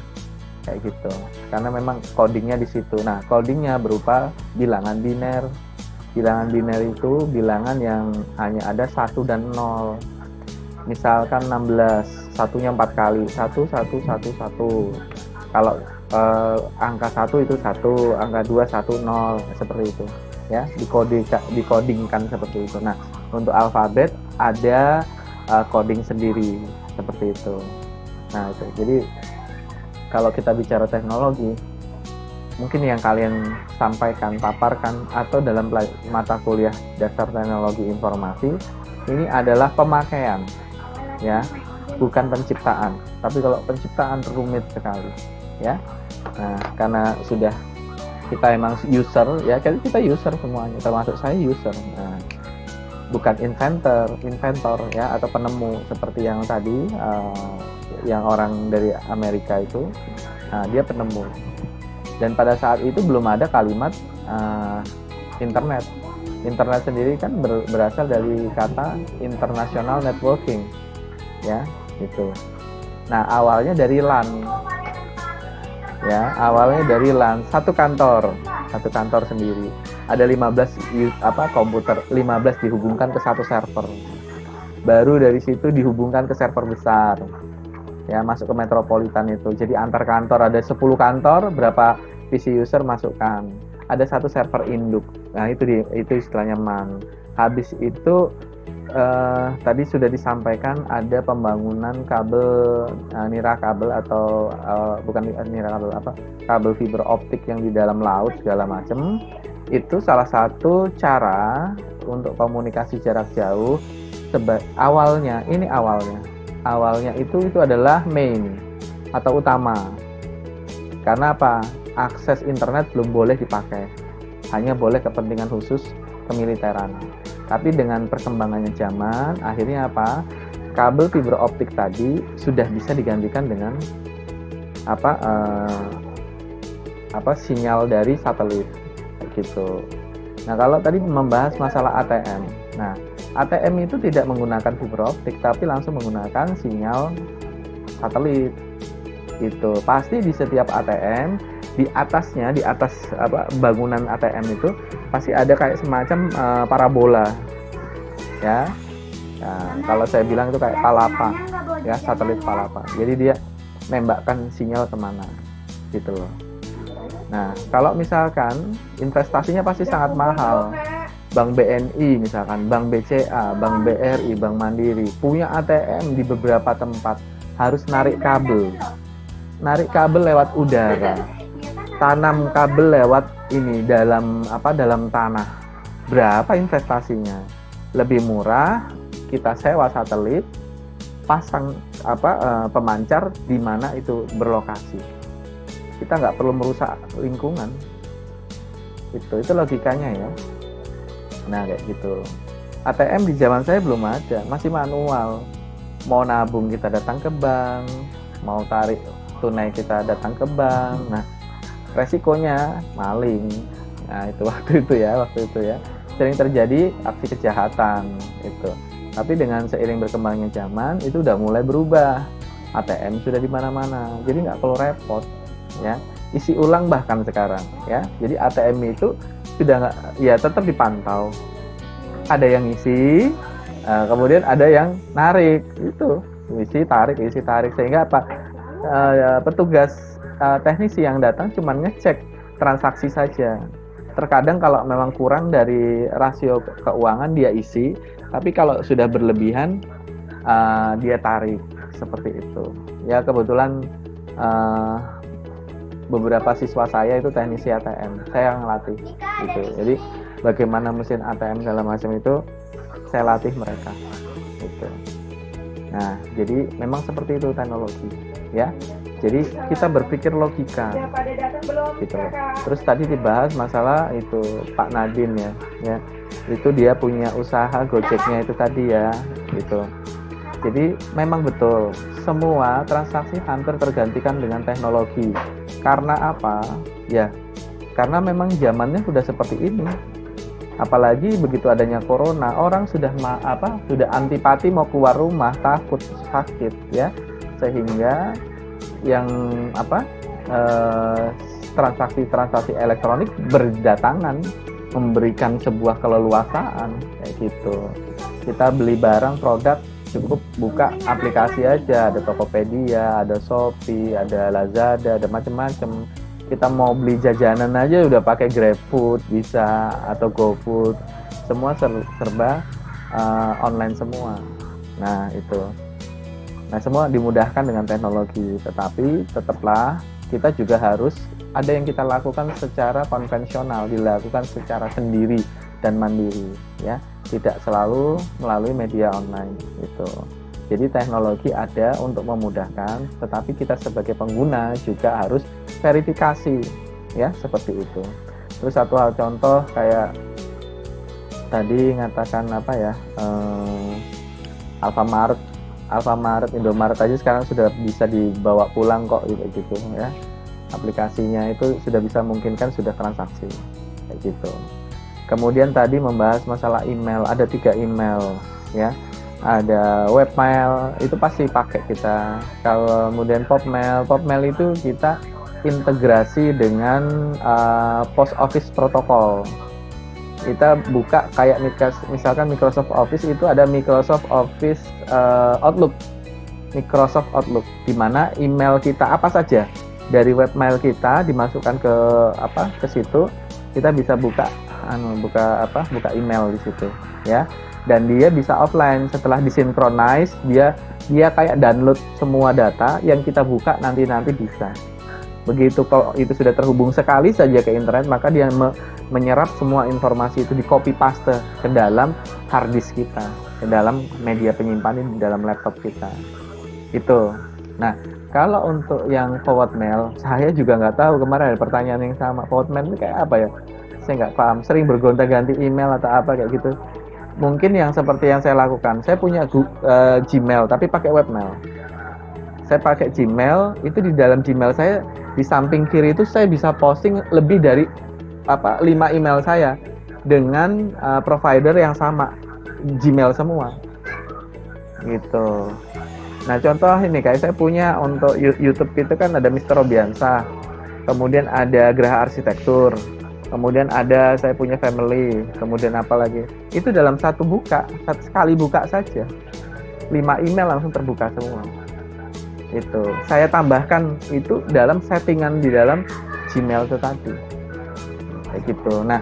kayak gitu. Karena memang codingnya di situ. Nah, codingnya berupa bilangan biner. Bilangan biner itu bilangan yang hanya ada 1 dan 0. Misalkan 16, satunya 4 kali, 1, 1, 1, 1. Kalau angka 1 itu 1, angka 2, 1, 0, seperti itu. Ya, dikodingkan seperti itu. Nah, untuk alfabet ada coding sendiri, seperti itu. Nah, itu. Jadi, kalau kita bicara teknologi, mungkin yang kalian sampaikan, paparkan, atau dalam mata kuliah dasar teknologi informasi, ini adalah pemakaian, ya, bukan penciptaan. Tapi kalau penciptaan rumit sekali, ya. Nah, karena sudah kita emang user, ya, kita user semuanya, termasuk saya user. Nah, bukan inventor, ya, atau penemu seperti yang tadi, yang orang dari Amerika itu, nah, dia penemu. Dan pada saat itu belum ada kalimat internet. Internet sendiri kan berasal dari kata international networking, ya, gitu. Nah, awalnya dari LAN, ya, satu kantor sendiri. Ada 15 komputer, 15 dihubungkan ke satu server. Baru dari situ dihubungkan ke server besar. Ya, masuk ke metropolitan itu. Jadi antar kantor ada 10 kantor, berapa PC user masukkan. Ada satu server induk. Nah, itu istilahnya MAN. Habis itu tadi sudah disampaikan ada pembangunan kabel nirkabel atau bukan nirkabel, kabel fiber optik yang di dalam laut segala macam. Itu salah satu cara untuk komunikasi jarak jauh. Awalnya itu adalah main atau utama. Karena apa? Akses internet belum boleh dipakai, hanya boleh kepentingan khusus kemiliteran. Tapi dengan perkembangannya zaman, akhirnya apa? Kabel fiber optik tadi sudah bisa digantikan dengan sinyal dari satelit, gitu. Nah, kalau tadi membahas masalah ATM, nah ATM itu tidak menggunakan fiber optik, tapi langsung menggunakan sinyal satelit. Gitu. Pasti di setiap ATM, di atasnya, di atas bangunan ATM itu pasti ada kayak semacam parabola, ya. Nah, kalau saya bilang itu kayak palapa, ya, satelit palapa. Jadi dia nembakkan sinyal kemana, gitu loh. Nah, kalau misalkan investasinya pasti sangat mahal. Bank BNI misalkan, Bank BCA, Bank BRI, Bank Mandiri punya ATM di beberapa tempat, harus narik kabel lewat udara, tanam kabel lewat ini dalam tanah. Berapa investasinya? Lebih murah kita sewa satelit, pasang pemancar di mana itu berlokasi. Kita nggak perlu merusak lingkungan. Itu logikanya ya. Nah kayak gitu. ATM di zaman saya belum ada, masih manual. Mau nabung kita datang ke bank, mau tarik tunai kita datang ke bank. Nah resikonya maling. Nah itu waktu itu ya sering terjadi aksi kejahatan itu. Tapi dengan seiring berkembangnya zaman itu udah mulai berubah. ATM sudah di mana-mana, jadi nggak perlu repot ya. Isi ulang bahkan sekarang ya. Jadi ATM itu sudah nggak, ya tetap dipantau. Ada yang isi, kemudian ada yang narik, itu isi tarik sehingga petugas teknisi yang datang cuma ngecek transaksi saja. Terkadang kalau memang kurang dari rasio keuangan dia isi, tapi kalau sudah berlebihan dia tarik, seperti itu. Ya kebetulan beberapa siswa saya itu teknisi ATM, saya yang latih gitu. Jadi bagaimana mesin ATM segala macam itu saya latih mereka gitu. Nah jadi memang seperti itu teknologi ya. Jadi kita berpikir logika gitu. Terus tadi dibahas masalah itu Pak Nadine ya itu dia punya usaha Gojeknya itu tadi ya gitu. Jadi memang betul semua transaksi hampir tergantikan dengan teknologi. Karena apa? Ya, karena memang zamannya sudah seperti ini. Apalagi begitu adanya corona, orang sudah antipati mau keluar rumah, takut sakit ya. Sehingga yang transaksi elektronik berdatangan memberikan sebuah keleluasaan kayak gitu. Kita beli barang produk cukup buka aplikasi aja, ada Tokopedia, ada Shopee, ada Lazada, ada macam-macam. Kita mau beli jajanan aja udah pakai GrabFood bisa atau GoFood, semua serba online semua. Nah itu, semua dimudahkan dengan teknologi, tetapi tetaplah kita juga harus ada yang kita lakukan secara konvensional, dilakukan secara sendiri dan mandiri, ya. Tidak selalu melalui media online itu. Jadi teknologi ada untuk memudahkan, tetapi kita sebagai pengguna juga harus verifikasi, ya seperti itu. Terus satu hal contoh kayak tadi ngatakan Alfamart, Indomaret aja sekarang sudah bisa dibawa pulang kok gitu ya. Aplikasinya itu sudah bisa memungkinkan sudah transaksi kayak gitu. Kemudian tadi membahas masalah email, ada 3 email ya. Ada webmail, itu pasti pakai kita. Kemudian popmail itu kita integrasi dengan post office protocol. Kita buka kayak misalkan Microsoft Office itu ada Microsoft Office Outlook. Microsoft Outlook di mana email kita apa saja dari webmail kita dimasukkan ke situ, kita bisa buka email di situ ya. Dan dia bisa offline setelah disinkronize, dia kayak download semua data yang kita buka nanti bisa. Begitu kalau itu sudah terhubung sekali saja ke internet, maka dia menyerap semua informasi itu, di copy paste ke dalam hard disk kita, ke dalam media penyimpanan di dalam laptop kita. Itu. Nah, kalau untuk yang forward mail, saya juga nggak tahu, kemarin ada pertanyaan yang sama. Forward mail itu kayak apa ya? Saya nggak paham. Sering bergonta-ganti email atau apa kayak gitu. Mungkin yang seperti yang saya lakukan, saya punya Gmail tapi pakai webmail. Saya pakai Gmail, itu di dalam Gmail saya di samping kiri itu saya bisa posting lebih dari 5 email saya dengan provider yang sama. Gmail semua gitu. Nah contoh ini kayak saya punya untuk YouTube itu kan ada Mr. Robiansa, kemudian ada Geraha Arsitektur, kemudian ada saya punya Family, kemudian apa lagi, itu dalam satu sekali buka saja 5 email langsung terbuka semua. Itu saya tambahkan itu dalam settingan di dalam Gmail itu tadi kayak gitu. Nah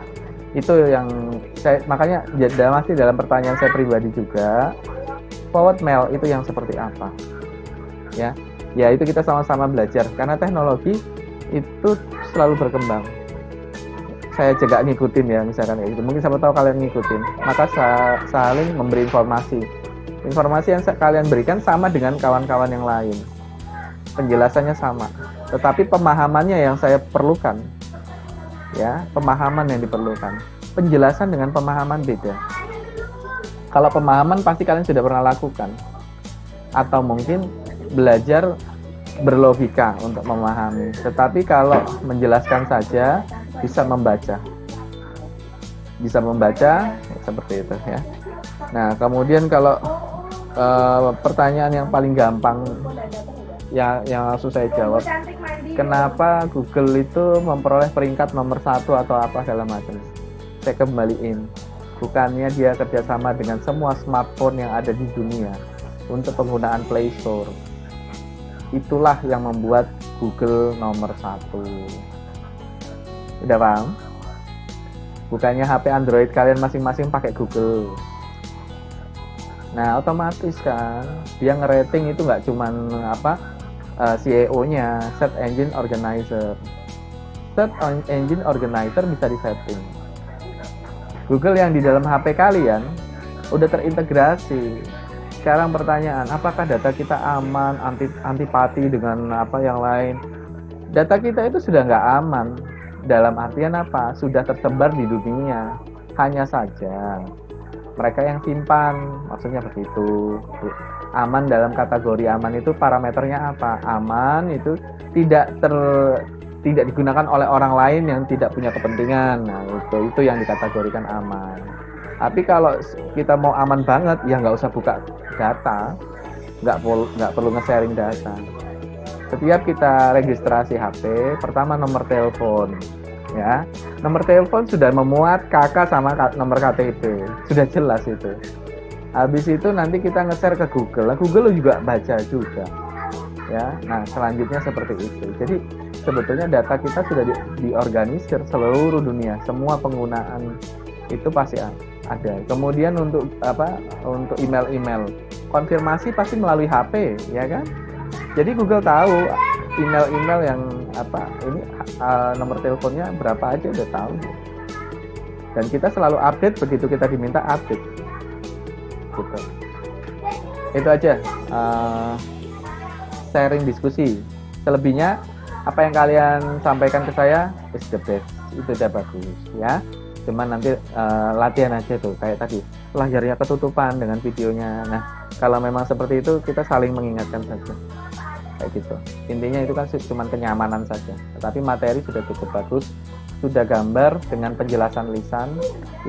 itu yang saya, makanya masih dalam pertanyaan saya pribadi juga, forward mail itu yang seperti apa ya itu kita sama-sama belajar karena teknologi itu selalu berkembang. Saya juga ngikutin ya misalkan kayak gitu, mungkin siapa tahu kalian ngikutin, maka saling memberi informasi yang kalian berikan sama dengan kawan-kawan yang lain, penjelasannya sama, tetapi pemahamannya yang saya perlukan ya, pemahaman yang diperlukan, penjelasan dengan pemahaman beda. Kalau pemahaman pasti kalian sudah pernah lakukan atau mungkin belajar berlogika untuk memahami, tetapi kalau menjelaskan saja bisa membaca ya, seperti itu ya. Nah kemudian kalau pertanyaan yang paling gampang yang langsung saya jawab, kenapa Google itu memperoleh peringkat nomor 1 atau apa segala macam, saya kembaliin, bukannya dia kerjasama dengan semua smartphone yang ada di dunia untuk penggunaan Play Store. Itulah yang membuat Google nomor 1. Udah paham? Bukannya HP Android kalian masing-masing pakai Google. Nah otomatis kan dia ngerating itu nggak cuman CEO-nya, Search Engine Organizer. Search Engine Organizer bisa disetting. Google yang di dalam HP kalian udah terintegrasi. Sekarang pertanyaan, apakah data kita aman, antipati dengan apa yang lain? Data kita itu sudah nggak aman. Dalam artian apa? Sudah tersebar di dunia. Hanya saja mereka yang simpan, maksudnya begitu. Aman dalam kategori aman itu parameternya apa? Aman itu tidak digunakan oleh orang lain yang tidak punya kepentingan. Nah, itu yang dikategorikan aman. Tapi kalau kita mau aman banget, ya nggak usah buka data, nggak perlu nge-sharing data. Setiap kita registrasi HP, pertama nomor telepon, ya. Nomor telepon sudah memuat KK sama nomor KTP, sudah jelas itu. Habis itu nanti kita nge-share ke Google, Google juga baca juga, ya. Nah selanjutnya seperti itu. Jadi sebetulnya data kita sudah diorganisir seluruh dunia, semua penggunaan itu pasti ada. Kemudian untuk untuk email konfirmasi pasti melalui HP, ya kan? Jadi Google tahu email yang ini nomor teleponnya berapa aja udah tahu. Dan kita selalu update begitu kita diminta update. Gitu. Itu aja sharing diskusi. Selebihnya apa yang kalian sampaikan ke saya is the best, itu udah bagus ya. Cuman nanti latihan aja tuh kayak tadi, layarnya ketutupan dengan videonya. Nah kalau memang seperti itu kita saling mengingatkan saja kayak gitu. Intinya itu kan cuma kenyamanan saja, tetapi materi sudah cukup bagus, sudah gambar dengan penjelasan lisan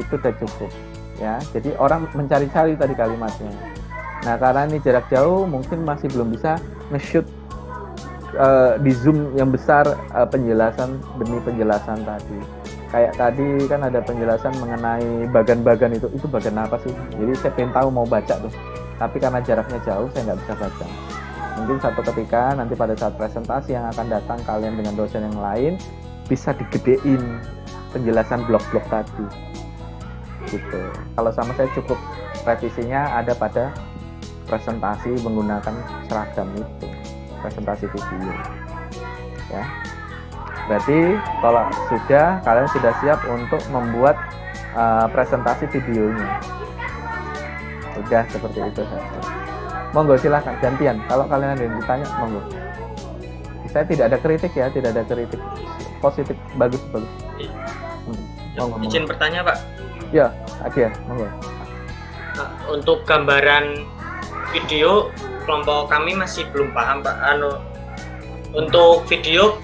itu sudah cukup ya. Jadi orang mencari-cari tadi kalimatnya. Nah karena ini jarak jauh mungkin masih belum bisa nge-shoot di zoom yang besar penjelasan demi penjelasan tadi. Kayak tadi kan ada penjelasan mengenai bagan-bagan itu bagan apa sih? Jadi saya pengen tahu mau baca tuh, tapi karena jaraknya jauh saya nggak bisa baca. Mungkin satu ketika nanti pada saat presentasi yang akan datang kalian dengan dosen yang lain bisa digedein penjelasan blok-blok tadi gitu. Kalau sama saya cukup revisinya ada pada presentasi menggunakan seragam itu, presentasi video ya. Berarti kalau kalian sudah siap untuk membuat presentasi videonya, udah seperti itu saja. Monggo silahkan gantian, kalau kalian ada yang ditanya monggo. Saya tidak ada kritik ya, tidak ada kritik, positif, bagus. Monggo. Izin bertanya Pak? Ya, ya, monggo. Untuk gambaran video kelompok kami masih belum paham Pak. Untuk video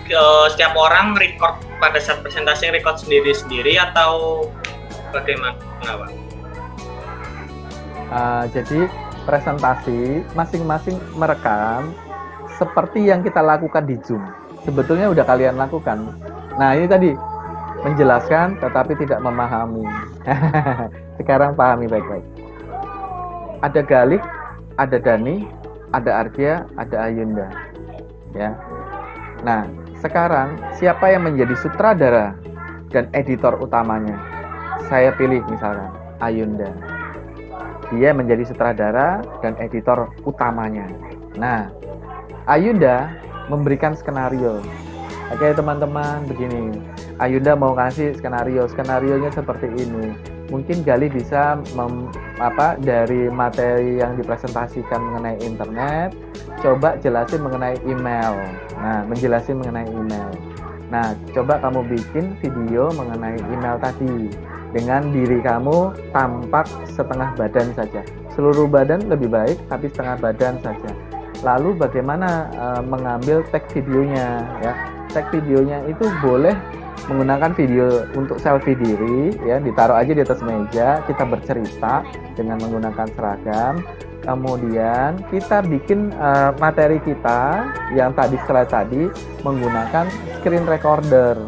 setiap orang record pada saat presentasi record sendiri-sendiri atau bagaimana Pak? Jadi presentasi masing-masing merekam seperti yang kita lakukan di Zoom. Sebetulnya udah kalian lakukan. Nah ini tadi menjelaskan tetapi tidak memahami. Sekarang pahami baik-baik. Ada Galih, ada Dani, ada Argia, ada Ayunda. Ya. Nah sekarang siapa yang menjadi sutradara dan editor utamanya? Saya pilih misalkan Ayunda. Dia menjadi sutradara dan editor utamanya. Nah, Ayunda memberikan skenario. Oke teman-teman, begini. Ayunda mau kasih skenario. Skenarionya seperti ini. Mungkin Galih bisa dari materi yang dipresentasikan mengenai internet, coba jelasin mengenai email. Nah, menjelasin mengenai email. Nah, coba kamu bikin video mengenai email tadi. Dengan diri kamu tampak setengah badan saja. Seluruh badan lebih baik, tapi setengah badan saja. Lalu bagaimana mengambil tag videonya? Ya, tag videonya itu boleh menggunakan video untuk selfie diri, ya, ditaruh aja di atas meja. Kita bercerita dengan menggunakan seragam. Kemudian kita bikin materi kita yang setelah tadi menggunakan screen recorder,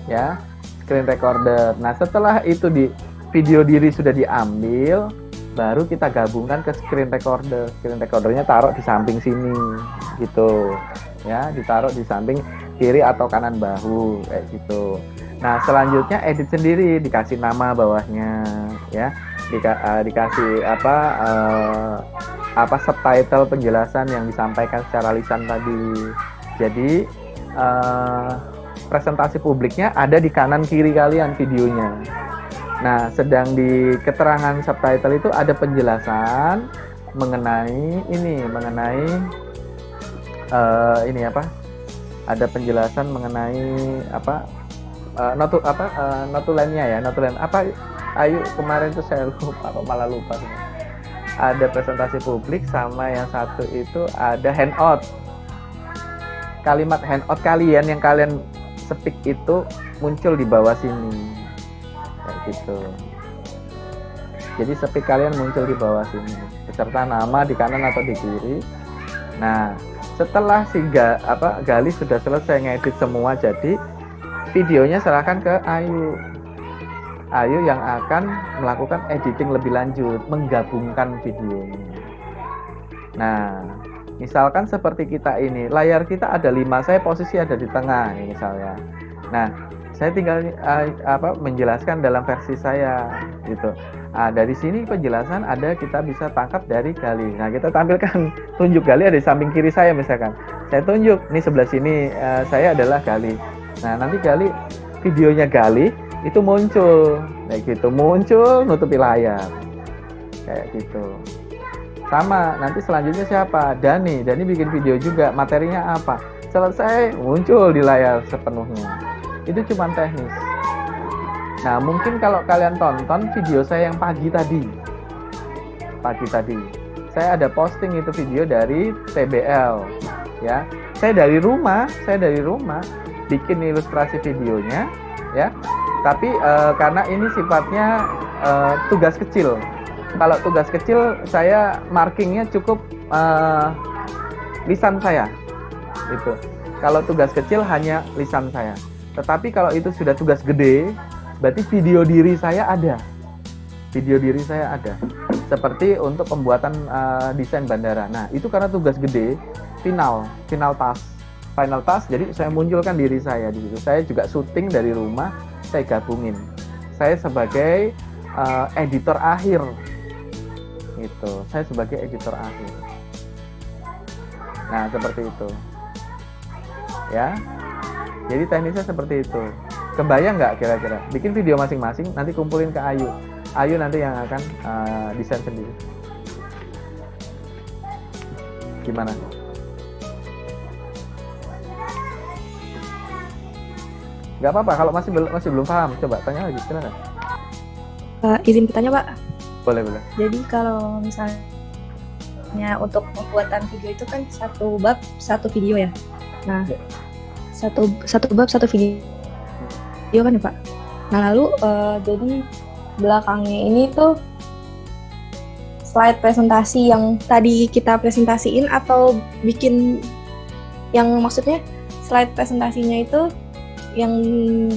ya. Screen recorder. Nah, setelah itu di video diri sudah diambil, baru kita gabungkan ke screen recorder. Screen recordernya taruh di samping sini, gitu. Ya, ditaruh di samping kiri atau kanan bahu, kayak gitu. Nah, selanjutnya edit sendiri, dikasih nama bawahnya, ya. Dikasih subtitle penjelasan yang disampaikan secara lisan tadi. Jadi presentasi publiknya ada di kanan kiri kalian videonya. Nah, sedang di keterangan subtitle itu ada penjelasan mengenai ada penjelasan mengenai notulennya ya, notulen apa? Ayo kemarin tuh saya lupa, kok malah lupa. Ada presentasi publik sama yang satu itu ada handout. Kalimat handout kalian yang kalian speak itu muncul di bawah sini, kayak gitu. Jadi speak kalian muncul di bawah sini, beserta nama di kanan atau di kiri. Nah, setelah Galih sudah selesai ngedit semua, jadi videonya serahkan ke Ayu. Ayu yang akan melakukan editing lebih lanjut, menggabungkan videonya. Nah, misalkan seperti kita ini, layar kita ada 5, saya posisi ada di tengah ini misalnya. Nah, saya tinggal menjelaskan dalam versi saya gitu. Dari sini penjelasan ada, kita bisa tangkap dari Galih. Nah, kita tampilkan, tunjuk Galih ada di samping kiri saya misalkan. Saya tunjuk, nih sebelah sini saya adalah Galih. Nah, nanti Galih, videonya Galih itu muncul, kayak gitu, muncul nutupi layar, kayak gitu. Sama, nanti selanjutnya siapa? Dani bikin video juga, materinya apa? Selesai, muncul di layar sepenuhnya. Itu cuma teknis. Nah, mungkin kalau kalian tonton video saya yang pagi tadi, saya ada posting itu video dari TBL, ya. Saya dari rumah bikin ilustrasi videonya, ya. Tapi karena ini sifatnya tugas kecil. Kalau tugas kecil saya markingnya cukup lisan saya, itu. Kalau tugas kecil hanya lisan saya. Tetapi kalau itu sudah tugas gede, berarti video diri saya ada. Seperti untuk pembuatan desain bandara. Nah, itu karena tugas gede, final task. Jadi saya munculkan diri saya di situ. Saya juga syuting dari rumah, saya gabungin. Saya sebagai editor akhir. Gitu. Saya sebagai editor akhir. Nah, seperti itu. Ya. Jadi teknisnya seperti itu. Kebayang nggak kira-kira? Bikin video masing-masing, nanti kumpulin ke Ayu. Ayu nanti yang akan desain sendiri. Gimana? Nggak apa-apa, kalau masih belum paham, coba tanya lagi, silakan. Izin bertanya, Pak. Boleh. Jadi kalau misalnya untuk pembuatan video itu kan satu bab satu video ya. Nah, satu bab satu video kan ya, Pak. Nah, lalu jadi belakangnya ini tuh slide presentasi yang tadi kita presentasiin, atau bikin yang maksudnya slide presentasinya itu yang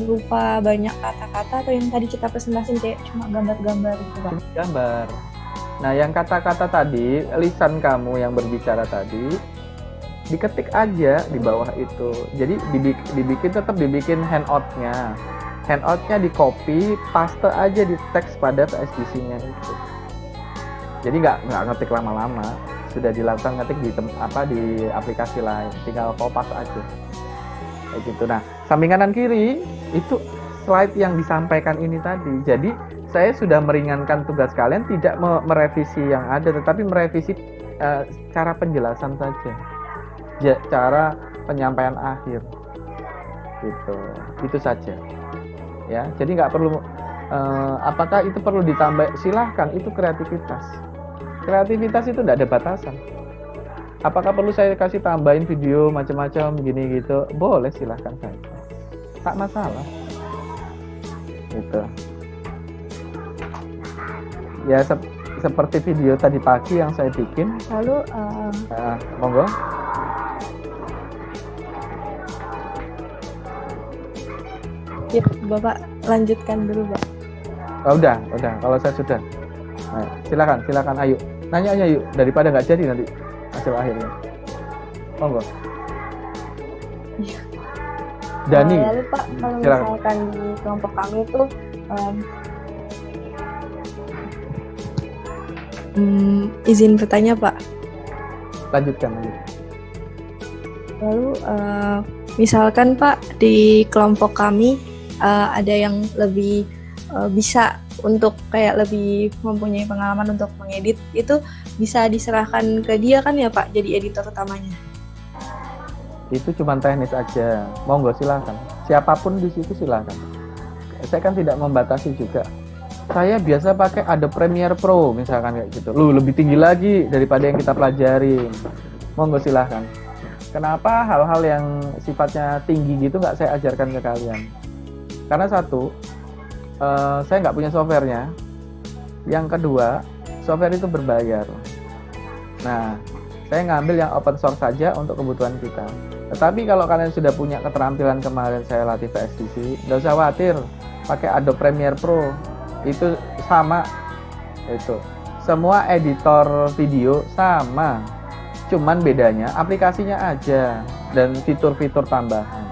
rupa banyak kata-kata, atau yang tadi kita presentasiin kayak cuma gambar-gambar gitu Pak? Gambar. Nah, yang kata-kata tadi, lisan kamu yang berbicara tadi, diketik aja di bawah itu. Jadi tetap dibikin handout-nya. Handout-nya di copy, paste aja di teks pada PSDC-nya itu. Jadi nggak ngetik lama-lama. Sudah dilakukan ngetik di aplikasi lain. Tinggal kopas aja. Kayak gitu. Nah, samping kanan kiri itu slide yang disampaikan ini tadi. Jadi saya sudah meringankan tugas kalian, tidak merevisi yang ada, tetapi merevisi cara penjelasan saja, cara penyampaian akhir, gitu. Itu saja, ya. Jadi nggak perlu. Apakah itu perlu ditambah? Silahkan, itu kreativitas. Kreativitas itu tidak ada batasan. Apakah perlu saya kasih tambahin video macam-macam gini gitu? Boleh, silahkan saja. Tak masalah. Gitu. Ya seperti video tadi pagi yang saya bikin. Lalu monggo. Ya, Bapak lanjutkan dulu, Pak. Oh, udah. Kalau saya sudah. Nah, silakan, ayo. Nanya aja yuk, daripada nggak jadi nanti hasil akhirnya. Monggo. Iya. Dani. Lalu Pak, kalau misalkan di kelompok kami itu izin bertanya Pak. Lanjutkan. Lalu misalkan Pak, di kelompok kami ada yang lebih bisa untuk kayak lebih mempunyai pengalaman untuk mengedit, itu bisa diserahkan ke dia kan ya Pak, jadi editor utamanya? Itu cuma teknis aja. Monggo, silakan. Siapapun di situ silakan. Saya kan tidak membatasi juga. Saya biasa pakai Adobe Premiere Pro misalkan kayak gitu. Lebih tinggi lagi daripada yang kita pelajari. Monggo, silahkan. Kenapa hal-hal yang sifatnya tinggi gitu nggak saya ajarkan ke kalian? Karena satu, saya nggak punya softwarenya. Yang kedua, software itu berbayar. Nah, saya ngambil yang open source saja untuk kebutuhan kita. Tetapi kalau kalian sudah punya keterampilan, kemarin saya latih PSDC, nggak usah khawatir, pakai Adobe Premiere Pro. Itu sama, itu semua editor video sama, cuman bedanya aplikasinya aja dan fitur-fitur tambahan.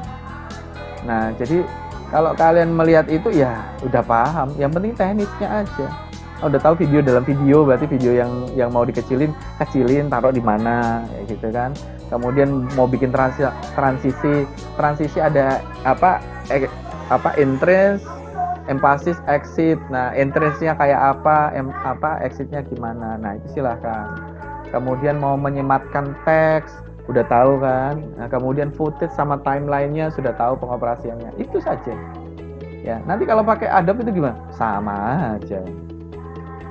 Nah, jadi kalau kalian melihat itu ya udah paham, yang penting teknisnya aja. Udah tahu video dalam video, berarti video yang mau kecilin taruh di mana, ya gitu kan. Kemudian mau bikin transisi ada apa entrance, emphasis, exit. Nah, entrance-nya kayak apa, exit-nya gimana. Nah, itu silahkan. Kemudian mau menyematkan teks, udah tahu kan. Nah, kemudian footage sama timeline-nya sudah tahu pengoperasiannya. Itu saja. Ya, nanti kalau pakai Adobe itu gimana? Sama aja.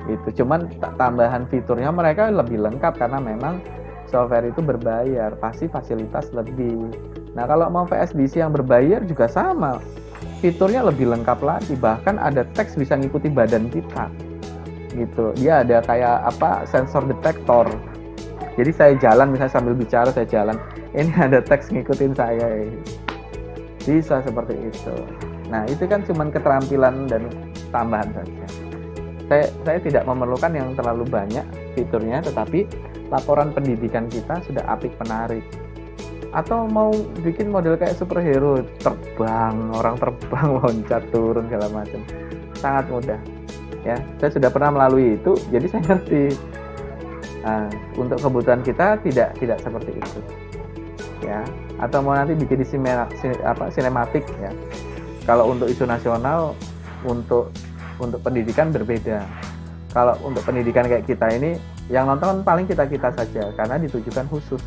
Itu cuman tambahan fiturnya mereka lebih lengkap karena memang software itu berbayar, pasti fasilitas lebih. Nah, kalau mau PSDC yang berbayar juga sama, fiturnya lebih lengkap lagi, bahkan ada teks bisa ngikuti badan kita gitu. Dia ada kayak sensor detektor, jadi saya jalan misalnya sambil bicara saya jalan, ini ada teks ngikutin saya, bisa seperti itu. Nah, itu kan cuman keterampilan dan tambahan saja. Saya tidak memerlukan yang terlalu banyak fiturnya, tetapi laporan pendidikan kita sudah apik, menarik. Atau mau bikin model kayak superhero, orang terbang, loncat, turun, segala macam. Sangat mudah. Ya, saya sudah pernah melalui itu, jadi saya ngerti. Nah, untuk kebutuhan kita tidak seperti itu. Ya, atau mau nanti bikin di sinematik ya. Kalau untuk isu nasional, untuk pendidikan berbeda. Kalau untuk pendidikan kayak kita ini, yang nonton paling kita saja, karena ditujukan khusus.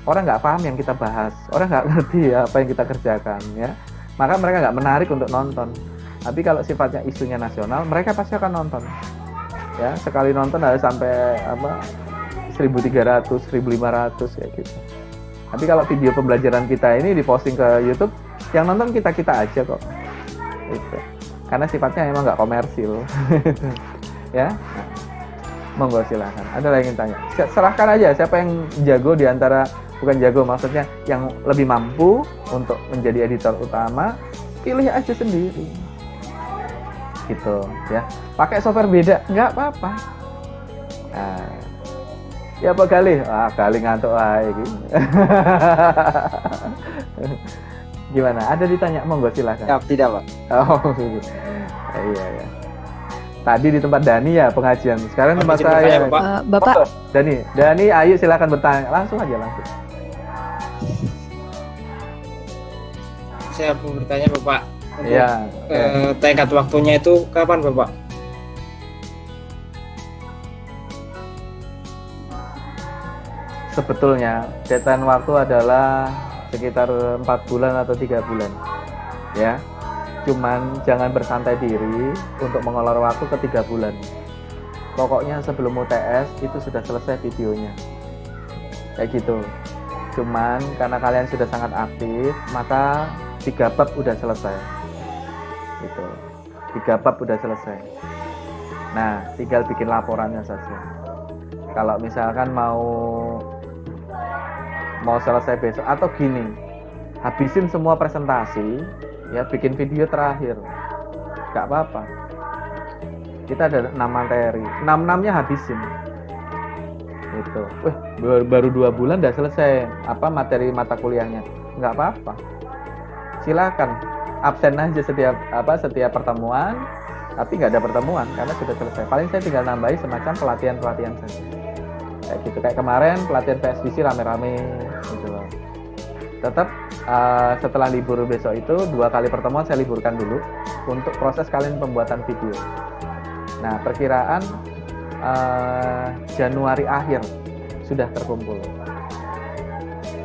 Orang nggak paham yang kita bahas, orang nggak ngerti apa yang kita kerjakan, ya. Maka mereka nggak menarik untuk nonton. Tapi kalau sifatnya isunya nasional, mereka pasti akan nonton. Ya, sekali nonton ada sampai 1.300, 1.500 kayak gitu. Tapi kalau video pembelajaran kita ini diposting ke YouTube, yang nonton kita aja kok. Gitu. Karena sifatnya memang nggak komersil. Ya. Monggo silakan. Ada lagi yang tanya? Serahkan aja siapa yang jago di antara, bukan jago maksudnya yang lebih mampu untuk menjadi editor utama, pilih aja sendiri. Gitu ya. Pakai software beda nggak apa-apa. Nah, ya apa kali? Kali ngantuk gitu. Gimana? Ada ditanya? Monggo silakan. Ya, tidak Pak. Oh, iya ya. Tadi di tempat Dani ya pengajian. Sekarang tempat saya. Bapak. Dani, ayo silakan bertanya. Langsung aja langsung. Saya mau bertanya Bapak. Iya. Tenggat waktunya itu kapan Bapak? Sebetulnya deadline waktu adalah sekitar 4 bulan atau 3 bulan. Ya. Cuman jangan bersantai diri untuk mengolor waktu ke 3 bulan. Pokoknya sebelum UTS itu sudah selesai videonya. Kayak gitu. Cuman karena kalian sudah sangat aktif, maka 3 bab udah selesai. Gitu. 3 bab udah selesai. Nah, tinggal bikin laporannya saja. Kalau misalkan mau selesai besok atau gini, habisin semua presentasi, ya bikin video terakhir, nggak apa-apa. Kita ada 6 materi, 6-6-nya habisin. Gitu. Baru 2 bulan udah selesai materi mata kuliahnya, nggak apa-apa. Silakan absen aja setiap pertemuan, tapi nggak ada pertemuan karena sudah selesai. Paling saya tinggal nambahi semacam pelatihan saja. Kayak gitu, kayak kemarin pelatihan PSDC rame-rame gitu loh. Tetap setelah libur besok itu 2 kali pertemuan saya liburkan dulu untuk proses kalian pembuatan video. Nah, perkiraan Januari akhir sudah terkumpul.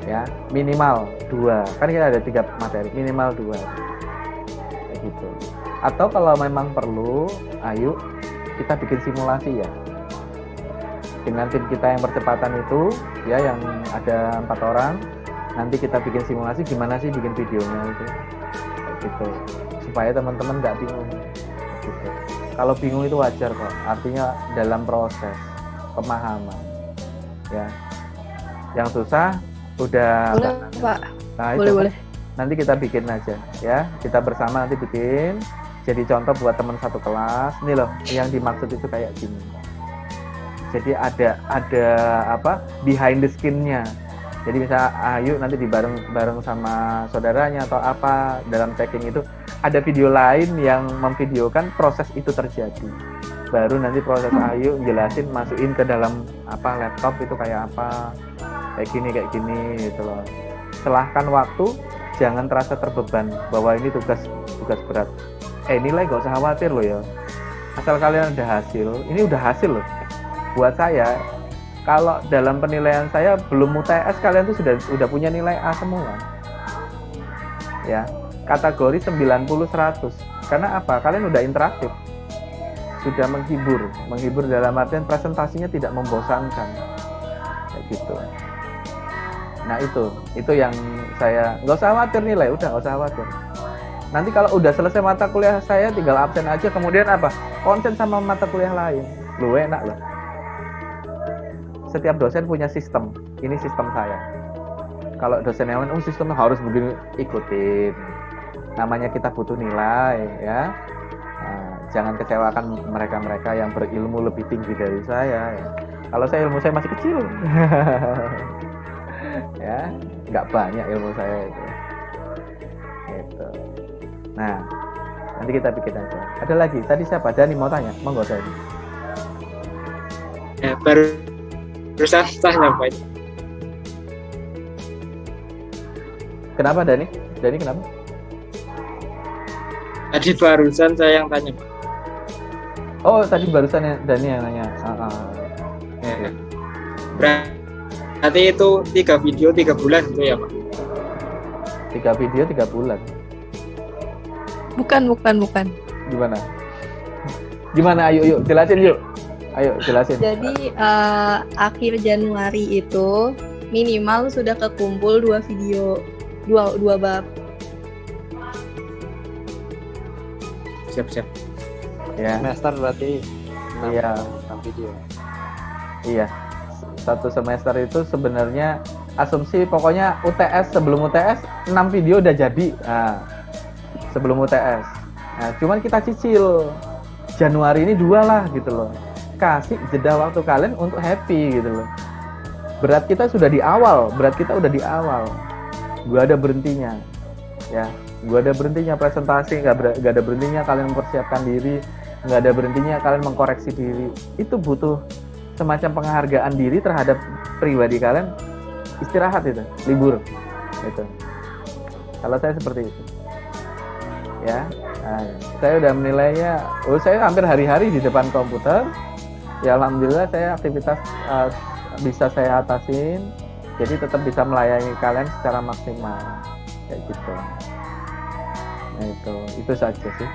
Ya, minimal 2. Kan kita ada 3 materi, minimal 2. Kayak gitu. Atau kalau memang perlu, ayo kita bikin simulasi ya. Dengan tim kita yang percepatan itu, ya yang ada 4 orang, nanti kita bikin simulasi gimana sih bikin videonya itu, gitu, supaya teman-teman nggak bingung. Gitu. Kalau bingung itu wajar kok, artinya dalam proses pemahaman, ya. Yang susah udah. Boleh Pak. Nah, boleh. Nanti kita bikin aja, ya. Kita bersama nanti bikin. Jadi contoh buat teman satu kelas. Ini loh, yang dimaksud itu kayak gini. Jadi ada behind the skin-nya. Jadi misal Ayu nanti bareng sama saudaranya atau apa dalam tagging itu ada video lain yang memvideokan proses itu terjadi. Baru nanti proses Ayu jelasin masukin ke dalam laptop itu kayak apa. Kayak gini gitu loh. Selahkan waktu, jangan terasa terbeban bahwa ini tugas berat. Nilai gak usah khawatir loh ya. Asal kalian ada hasil, ini udah hasil loh. Buat saya, kalau dalam penilaian saya belum UTS kalian tuh sudah punya nilai A semua. Ya, kategori 90-100. Karena apa? Kalian udah interaktif. Sudah menghibur dalam artian presentasinya tidak membosankan. Kayak gitu. Nah, itu yang saya nggak usah khawatir nilai, udah nggak usah khawatir. Nanti kalau udah selesai mata kuliah saya tinggal absen aja, kemudian konsen sama mata kuliah lain. Lu enak loh. Setiap dosen punya sistem. Ini sistem saya. Kalau dosen yang lain, sistemnya harus begini, ikutin. Namanya kita butuh nilai, ya. Nah, jangan kecewakan mereka-mereka yang berilmu lebih tinggi dari saya. Ya. Kalau ilmu saya masih kecil, ya, nggak banyak ilmu saya itu. Gitu. Nah, nanti kita bikin aja. Ada lagi. Tadi siapa? Dani mau tanya? Monggo Dani. Ya, barusan tanya Pak. Kenapa Dani? Dani kenapa? Tadi barusan saya yang tanya Pak. Oh, tadi barusan Dani yang nanya. Ya. Berarti itu 3 video 3 bulan gitu ya Pak? 3 video 3 bulan. Bukan. Gimana? Ayo jelasin yuk. Ayo jelasin. Jadi akhir Januari itu minimal sudah kekumpul 2 video, 2 bab. Siap. Ya. Semester berarti 6 Iya. video. Iya, satu semester itu sebenarnya asumsi pokoknya UTS, sebelum UTS 6 video udah jadi. Nah, sebelum UTS. Nah, cuman kita cicil. Januari ini 2 lah gitu loh. Kasih jeda waktu kalian untuk happy gitu loh. Berat kita sudah di awal, Gua ada berhentinya. Ya, gua ada berhentinya presentasi, nggak ada berhentinya kalian mempersiapkan diri, nggak ada berhentinya kalian mengkoreksi diri. Itu butuh semacam penghargaan diri terhadap pribadi kalian. Istirahat itu, libur gitu. Kalau saya seperti itu. Ya, nah, saya udah menilainya, saya hampir hari-hari di depan komputer. Ya alhamdulillah saya aktivitas bisa saya atasin, jadi tetap bisa melayani kalian secara maksimal, kayak gitu. Nah itu saja sih,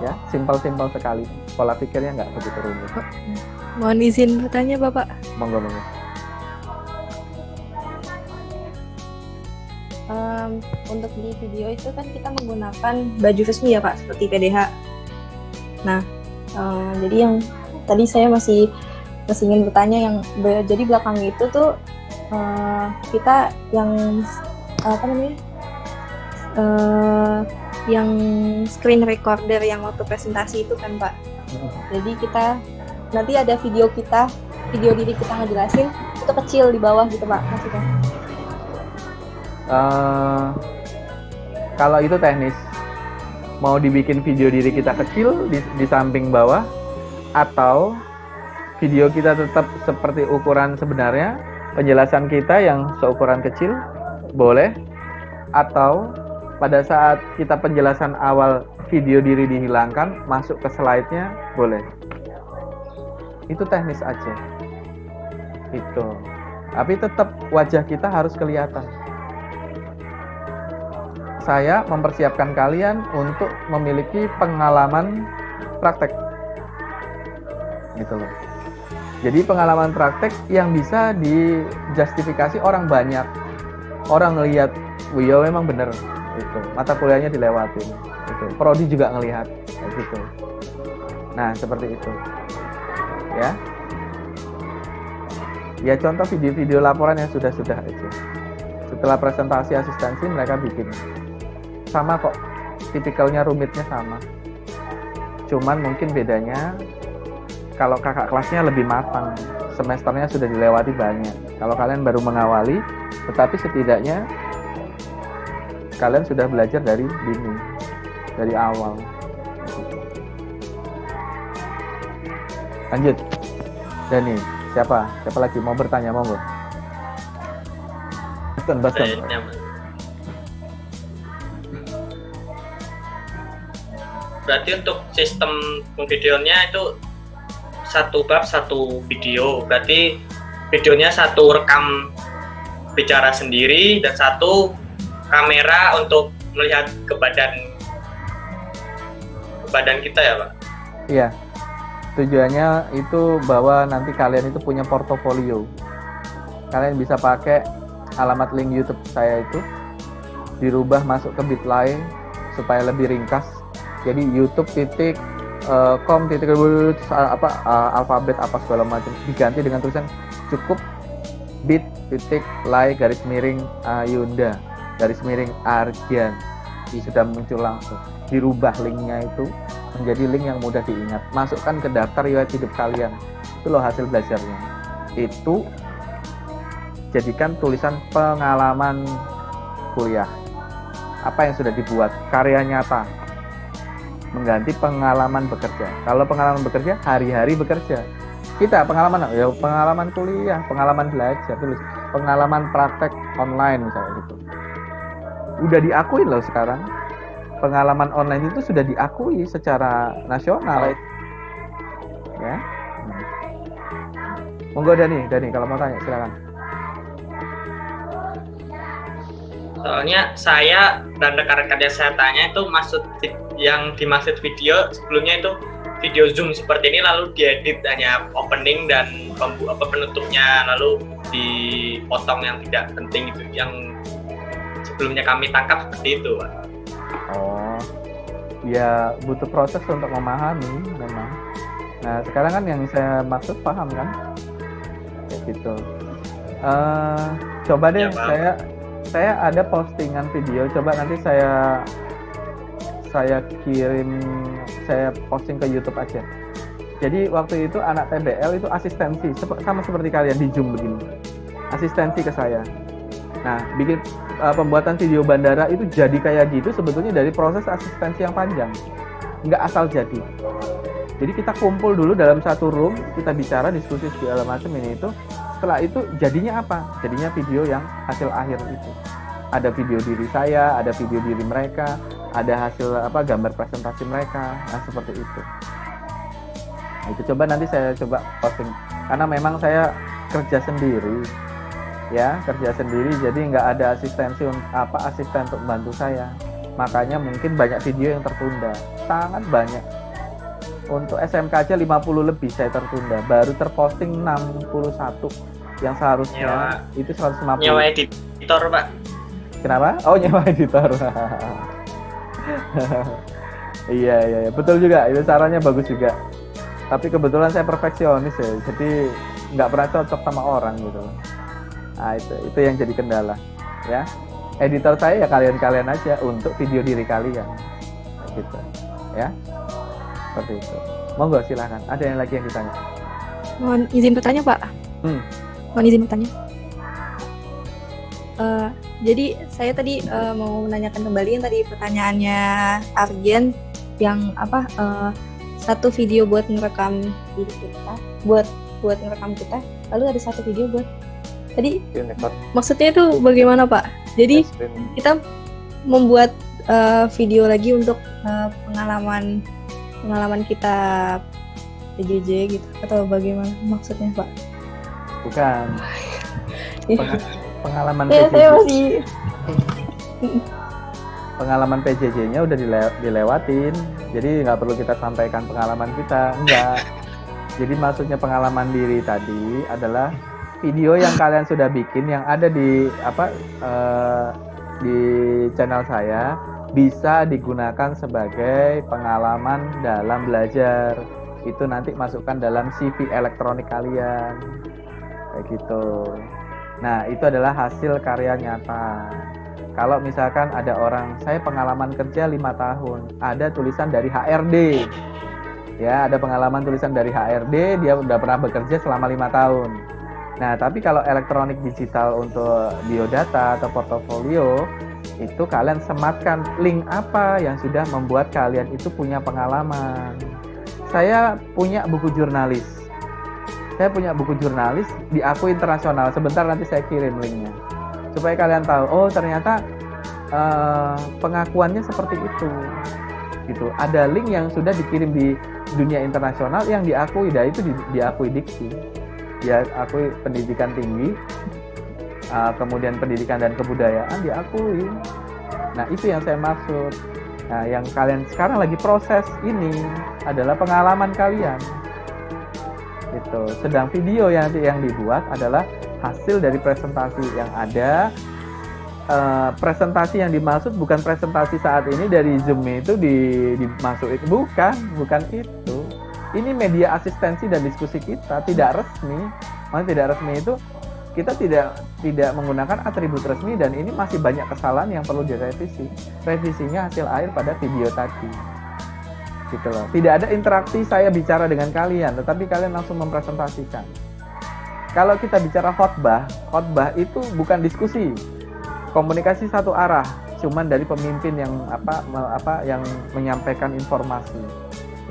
ya simpel sekali, pola pikirnya nggak begitu rumit. Mohon izin bertanya Bapak. Monggo. Untuk di video itu kan kita menggunakan baju resmi ya Pak, seperti PDH. Nah, jadi yang tadi saya masih ingin bertanya yang jadi belakang itu tuh kita yang yang screen recorder yang waktu presentasi itu kan Pak. Jadi kita nanti ada video diri kita ngejelasin itu kecil di bawah gitu Pak maksudnya. Kalau itu teknis, mau dibikin video diri kita kecil di samping bawah, atau video kita tetap seperti ukuran sebenarnya, penjelasan kita yang seukuran kecil, boleh. Atau pada saat kita penjelasan awal video diri dihilangkan, masuk ke slide-nya, boleh. Itu teknis aja. Itu. Tapi tetap wajah kita harus kelihatan. Saya mempersiapkan kalian untuk memiliki pengalaman praktek. Gitu loh. Jadi pengalaman praktek yang bisa dijustifikasi orang banyak. Orang ngelihat, iya memang bener. Itu. Mata kuliahnya dilewatin. Itu. Prodi juga ngelihat. Gitu. Nah, seperti itu. Ya. Ya contoh video-video laporan yang sudah-sudah aja. Setelah presentasi asistensi mereka bikin. Sama kok, tipikalnya rumitnya sama. Cuman mungkin bedanya kalau kakak kelasnya lebih matang, semesternya sudah dilewati banyak. Kalau kalian baru mengawali, tetapi setidaknya kalian sudah belajar dari dini, dari awal. Lanjut. Dani, siapa lagi mau bertanya, monggo. Baston. Berarti untuk sistem videonya itu satu bab satu video. Berarti videonya satu rekam bicara sendiri dan satu kamera untuk melihat ke badan kita ya Pak? Iya. Tujuannya itu bahwa nanti kalian itu punya portofolio. Kalian bisa pakai alamat link YouTube saya itu dirubah masuk ke Bitly supaya lebih ringkas. Jadi youtube.com alfabet apa segala macam diganti dengan tulisan cukup bit.ly _Yunda _Ardian. Sudah muncul langsung. Dirubah linknya itu menjadi link yang mudah diingat. Masukkan ke daftar riwayat hidup kalian. Itu loh hasil belajarnya. Itu jadikan tulisan pengalaman kuliah. Apa yang sudah dibuat, karya nyata. Mengganti pengalaman bekerja. Kalau pengalaman bekerja, hari-hari bekerja. Kita pengalaman, ya pengalaman kuliah, pengalaman belajar, tulis pengalaman praktek online misalnya gitu. Udah diakui loh sekarang. Pengalaman online itu sudah diakui secara nasional. Ya. Monggo Dani kalau mau tanya silakan. Soalnya saya dan rekan-rekan yang saya tanya itu yang dimaksud video sebelumnya itu video Zoom seperti ini lalu diedit hanya opening dan penutupnya lalu dipotong yang tidak penting itu yang sebelumnya kami tangkap seperti itu Pak. Oh ya butuh proses untuk memahami memang. Nah sekarang kan yang saya maksud paham kan? gitu. Coba deh, Ya, Pak. saya ada postingan video, coba nanti saya kirim, saya posting ke YouTube aja. Jadi waktu itu anak TBL itu asistensi sama seperti kalian di Zoom begini, asistensi ke saya. Nah, bikin pembuatan video bandara itu jadi kayak gitu sebetulnya dari proses asistensi yang panjang, nggak asal jadi. Jadi kita kumpul dulu dalam satu room, kita bicara, diskusi segala macam ini itu. Setelah itu jadinya apa? Jadinya video yang hasil akhir itu. Ada video diri saya, ada video diri mereka, ada hasil gambar presentasi mereka. Nah, seperti itu. Nah, itu coba nanti saya coba posting. Karena memang saya kerja sendiri. Ya, kerja sendiri jadi nggak ada asisten untuk membantu saya. Makanya mungkin banyak video yang tertunda. Sangat banyak. Untuk SMK aja 50 lebih saya tertunda. Baru terposting 61 yang seharusnya itu 150. Nyewa editor, Pak. Kenapa? Oh, nyewa editor. Iya, betul juga. Itu sarannya bagus juga. Tapi kebetulan saya perfeksionis ya, jadi nggak pernah cocok sama orang gitu. Nah, itu yang jadi kendala, ya. Editor saya ya kalian aja untuk video diri kalian, gitu, ya. Seperti itu. Monggo silakan. Ada yang lagi yang ditanya? Mohon izin bertanya, Pak. Mohon izin bertanya. Jadi saya tadi mau menanyakan kembali yang tadi pertanyaannya Arjen yang satu video buat ngerekam diri kita, buat ngerekam kita, lalu ada satu video buat tadi maksudnya itu bagaimana, Pak? Jadi kita membuat video lagi untuk pengalaman kita PJJ gitu atau bagaimana maksudnya, Pak? Bukan. Pengalaman PJJ. Saya masih pengalaman PJJ-nya udah dilewatin, jadi nggak perlu kita sampaikan pengalaman kita, enggak. Jadi maksudnya pengalaman diri tadi adalah video yang kalian sudah bikin yang ada di di channel saya bisa digunakan sebagai pengalaman dalam belajar. Itu nanti masukkan dalam CV elektronik kalian, kayak gitu. Nah, itu adalah hasil karya nyata. Kalau misalkan ada orang, saya pengalaman kerja 5 tahun, ada tulisan dari HRD. Ya, ada pengalaman tulisan dari HRD, dia udah pernah bekerja selama 5 tahun. Nah, tapi kalau elektronik digital untuk biodata atau portofolio, itu kalian sematkan link apa yang sudah membuat kalian itu punya pengalaman. Saya punya buku jurnalis. Diakui internasional. Sebentar nanti saya kirim linknya supaya kalian tahu. Oh, ternyata pengakuannya seperti itu. Gitu. Ada link yang sudah dikirim di dunia internasional yang diakui. Dan itu diakui diksi, diakui pendidikan tinggi, kemudian pendidikan dan kebudayaan diakui. Nah, itu yang saya maksud. Nah, yang kalian sekarang lagi proses ini adalah pengalaman kalian. Gitu. Sedang video yang dibuat adalah hasil dari presentasi yang ada. Presentasi yang dimaksud bukan presentasi saat ini dari Zoom itu dimasukin, bukan itu. Ini media asistensi dan diskusi kita, tidak resmi. Maksudnya tidak resmi itu kita tidak menggunakan atribut resmi, dan ini masih banyak kesalahan yang perlu direvisi. Revisinya hasil akhir pada video tadi. Gitu loh. Tidak ada interaksi saya bicara dengan kalian, tetapi kalian langsung mempresentasikan. Kalau kita bicara khotbah itu bukan diskusi, komunikasi satu arah, cuman dari pemimpin yang yang menyampaikan informasi,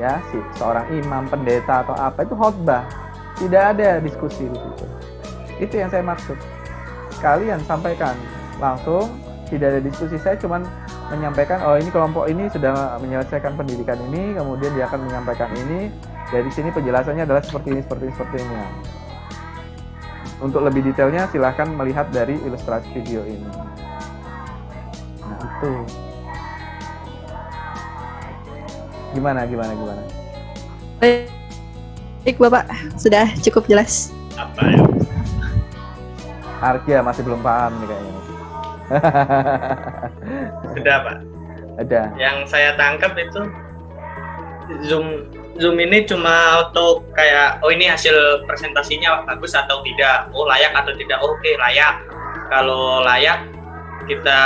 ya, seorang imam, pendeta atau apa, itu khotbah, tidak ada diskusi di situ. Itu yang saya maksud. Kalian sampaikan langsung, tidak ada diskusi. Saya cuman menyampaikan, oh ini kelompok ini sudah menyelesaikan pendidikan ini, kemudian dia akan menyampaikan ini, dari sini penjelasannya adalah seperti ini. Untuk lebih detailnya silahkan melihat dari ilustrasi video ini. Nah, itu gimana? Baik, Bapak, sudah cukup jelas. Apa ya? Arkia masih belum paham nih kayaknya. Sudah, Pak. Ada. Yang saya tangkap itu Zoom ini cuma untuk kayak ini hasil presentasinya bagus atau tidak, layak atau tidak, oke layak. Kalau layak kita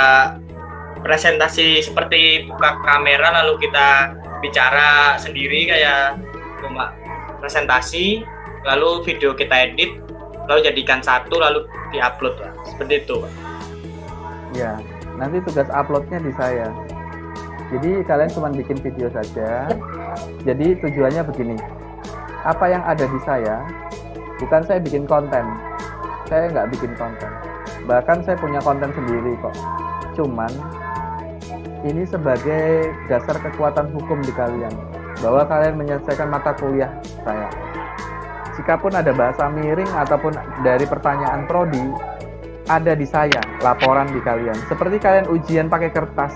presentasi seperti buka kamera lalu kita bicara sendiri kayak cuma presentasi, lalu video kita edit, lalu jadikan satu lalu diupload lah. Seperti itu, Pak. Ya, nanti tugas uploadnya di saya. Jadi kalian cuma bikin video saja. Jadi tujuannya begini, apa yang ada di saya, bukan saya bikin konten. Saya nggak bikin konten. Bahkan saya punya konten sendiri kok. Cuman ini sebagai dasar kekuatan hukum di kalian, bahwa kalian menyelesaikan mata kuliah saya. Jikapun ada bahasa miring ataupun dari pertanyaan prodi, ada di saya, laporan di kalian. Seperti kalian ujian pakai kertas.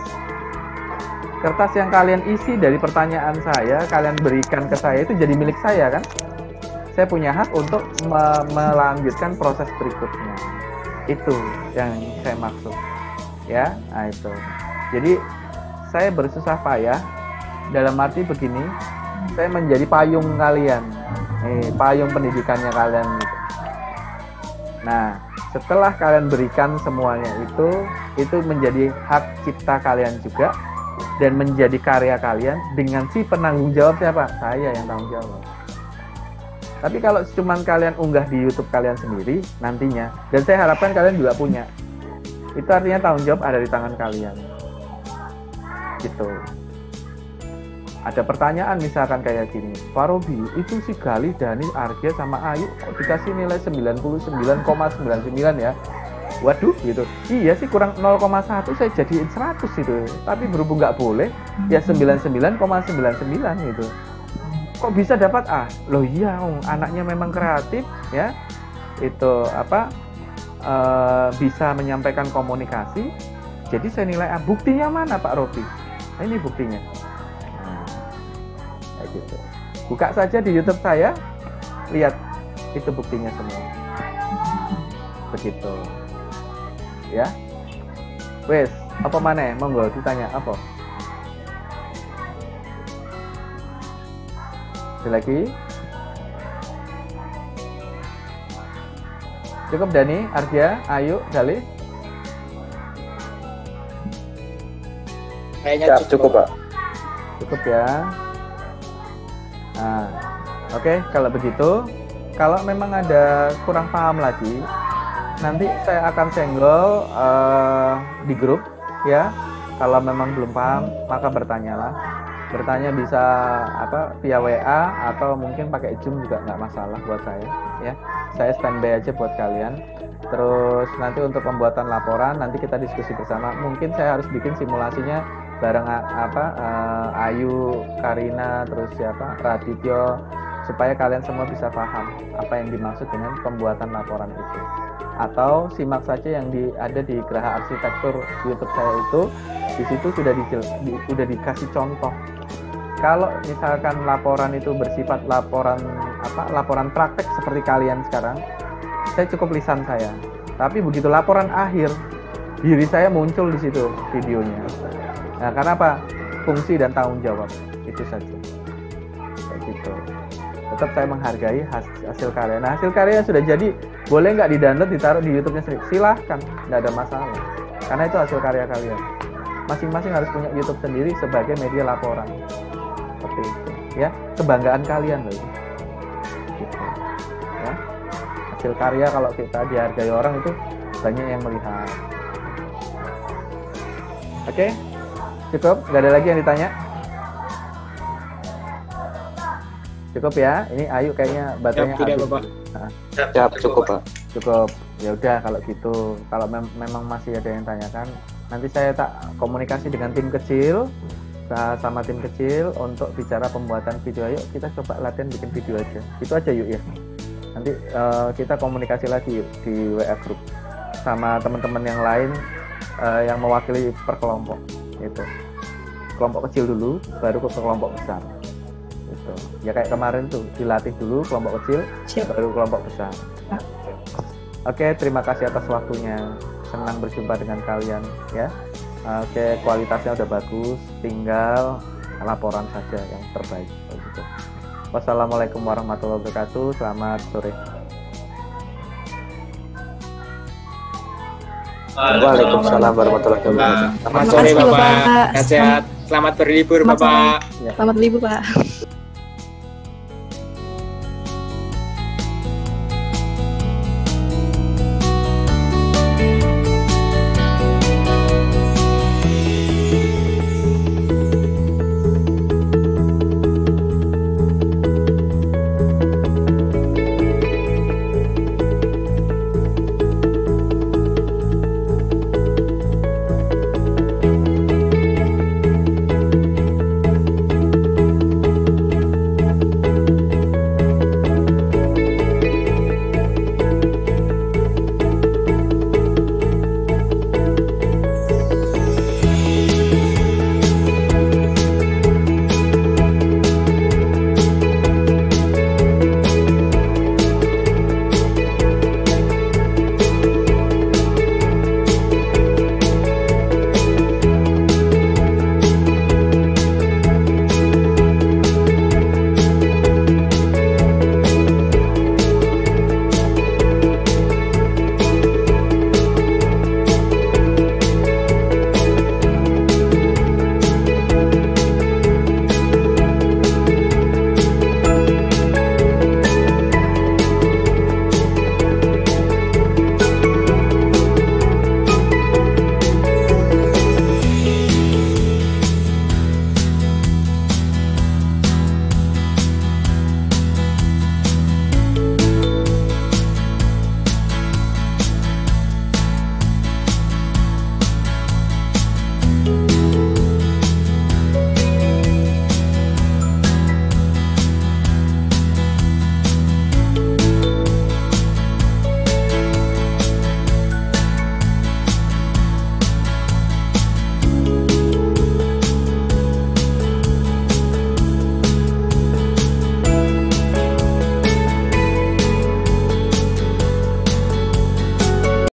Kertas yang kalian isi dari pertanyaan saya, kalian berikan ke saya, itu jadi milik saya kan? Saya punya hak untuk melanjutkan proses berikutnya. Itu yang saya maksud. Ya, nah itu. Jadi saya bersusah payah dalam arti begini, saya menjadi payung kalian. Payung pendidikannya kalian gitu. Nah, setelah kalian berikan semuanya itu menjadi hak cipta kalian juga. Dan menjadi karya kalian dengan si penanggung jawab siapa? Saya yang tanggung jawab. Tapi kalau cuma kalian unggah di YouTube kalian sendiri nantinya, dan saya harapkan kalian juga punya, itu artinya tanggung jawab ada di tangan kalian. Gitu. Ada pertanyaan misalkan kayak gini, Pak Robi, itu si Gali, Dani, Argia sama Ayu kok dikasih nilai 99,99 ya? Waduh gitu, iya sih kurang 0,1 saya jadiin 100 itu, tapi berhubung nggak boleh ya 99,99 gitu. Kok bisa dapat A? Loh iya, anaknya memang kreatif ya, itu bisa menyampaikan komunikasi, jadi saya nilai A. Buktinya mana Pak Robi? Nah, ini buktinya. Kayak gitu. Buka saja di YouTube saya, lihat itu buktinya semua. Begitu. Ya, wes, apa mana? Monggo ditanya apa? Ada lagi? Cukup Dani, Argia, Ayu, Gali? Kayaknya cukup Pak. Cukup ya. Nah, oke, kalau begitu, kalau memang ada kurang paham lagi, nanti saya akan senggol di grup ya. Kalau memang belum paham maka bertanyalah. Bertanya bisa via WA atau mungkin pakai Zoom juga nggak masalah buat saya ya. Saya standby aja buat kalian. Terus nanti untuk pembuatan laporan nanti kita diskusi bersama. Mungkin saya harus bikin simulasinya bareng Ayu, Karina, terus Radityo, supaya kalian semua bisa paham apa yang dimaksud dengan pembuatan laporan itu. Atau simak saja yang ada di Geraha Arsitektur YouTube saya itu, di situ sudah dikasih contoh. Kalau misalkan laporan itu bersifat laporan praktek seperti kalian sekarang, saya cukup lisan saya. Tapi begitu laporan akhir, diri saya muncul di situ videonya. Nah, karena apa? Fungsi dan tanggung jawab itu saja. Kayak gitu. Tetap saya menghargai hasil karya. Nah, hasil karya yang sudah jadi, boleh nggak di-download, ditaruh di YouTube-nya sendiri? Silahkan, nggak ada masalah. Karena itu hasil karya kalian. Masing-masing harus punya YouTube sendiri sebagai media laporan. Seperti itu. Ya, kebanggaan kalian loh. Gitu. Ya. Hasil karya kalau kita dihargai orang itu banyak yang melihat. Oke? Cukup? Nggak ada lagi yang ditanya? Cukup ya, ini Ayu kayaknya baterainya habis. Bapak. Siap, cukup Pak. Cukup. Ya udah kalau gitu. Kalau memang masih ada yang tanyakan, nanti saya tak komunikasi dengan tim kecil sama tim kecil untuk bicara pembuatan video. Ayo kita coba latihan bikin video aja. Itu aja yuk ya. Nanti kita komunikasi lagi yuk di WA group sama teman-teman yang lain yang mewakili per kelompok. Gitu. Kelompok kecil dulu, baru ke kelompok besar. Gitu. Ya kayak kemarin tuh dilatih dulu kelompok kecil, baru kelompok besar. Oke, terima kasih atas waktunya. Senang berjumpa dengan kalian ya. Oke, kualitasnya udah bagus. Tinggal laporan saja yang terbaik. Gitu. Wassalamualaikum warahmatullahi wabarakatuh. Selamat sore. Waalaikumsalam warahmatullahi wabarakatuh. Selamat sore Bapak. Sehat-sehat. Selamat berlibur Bapak. Selamat berlibur Pak.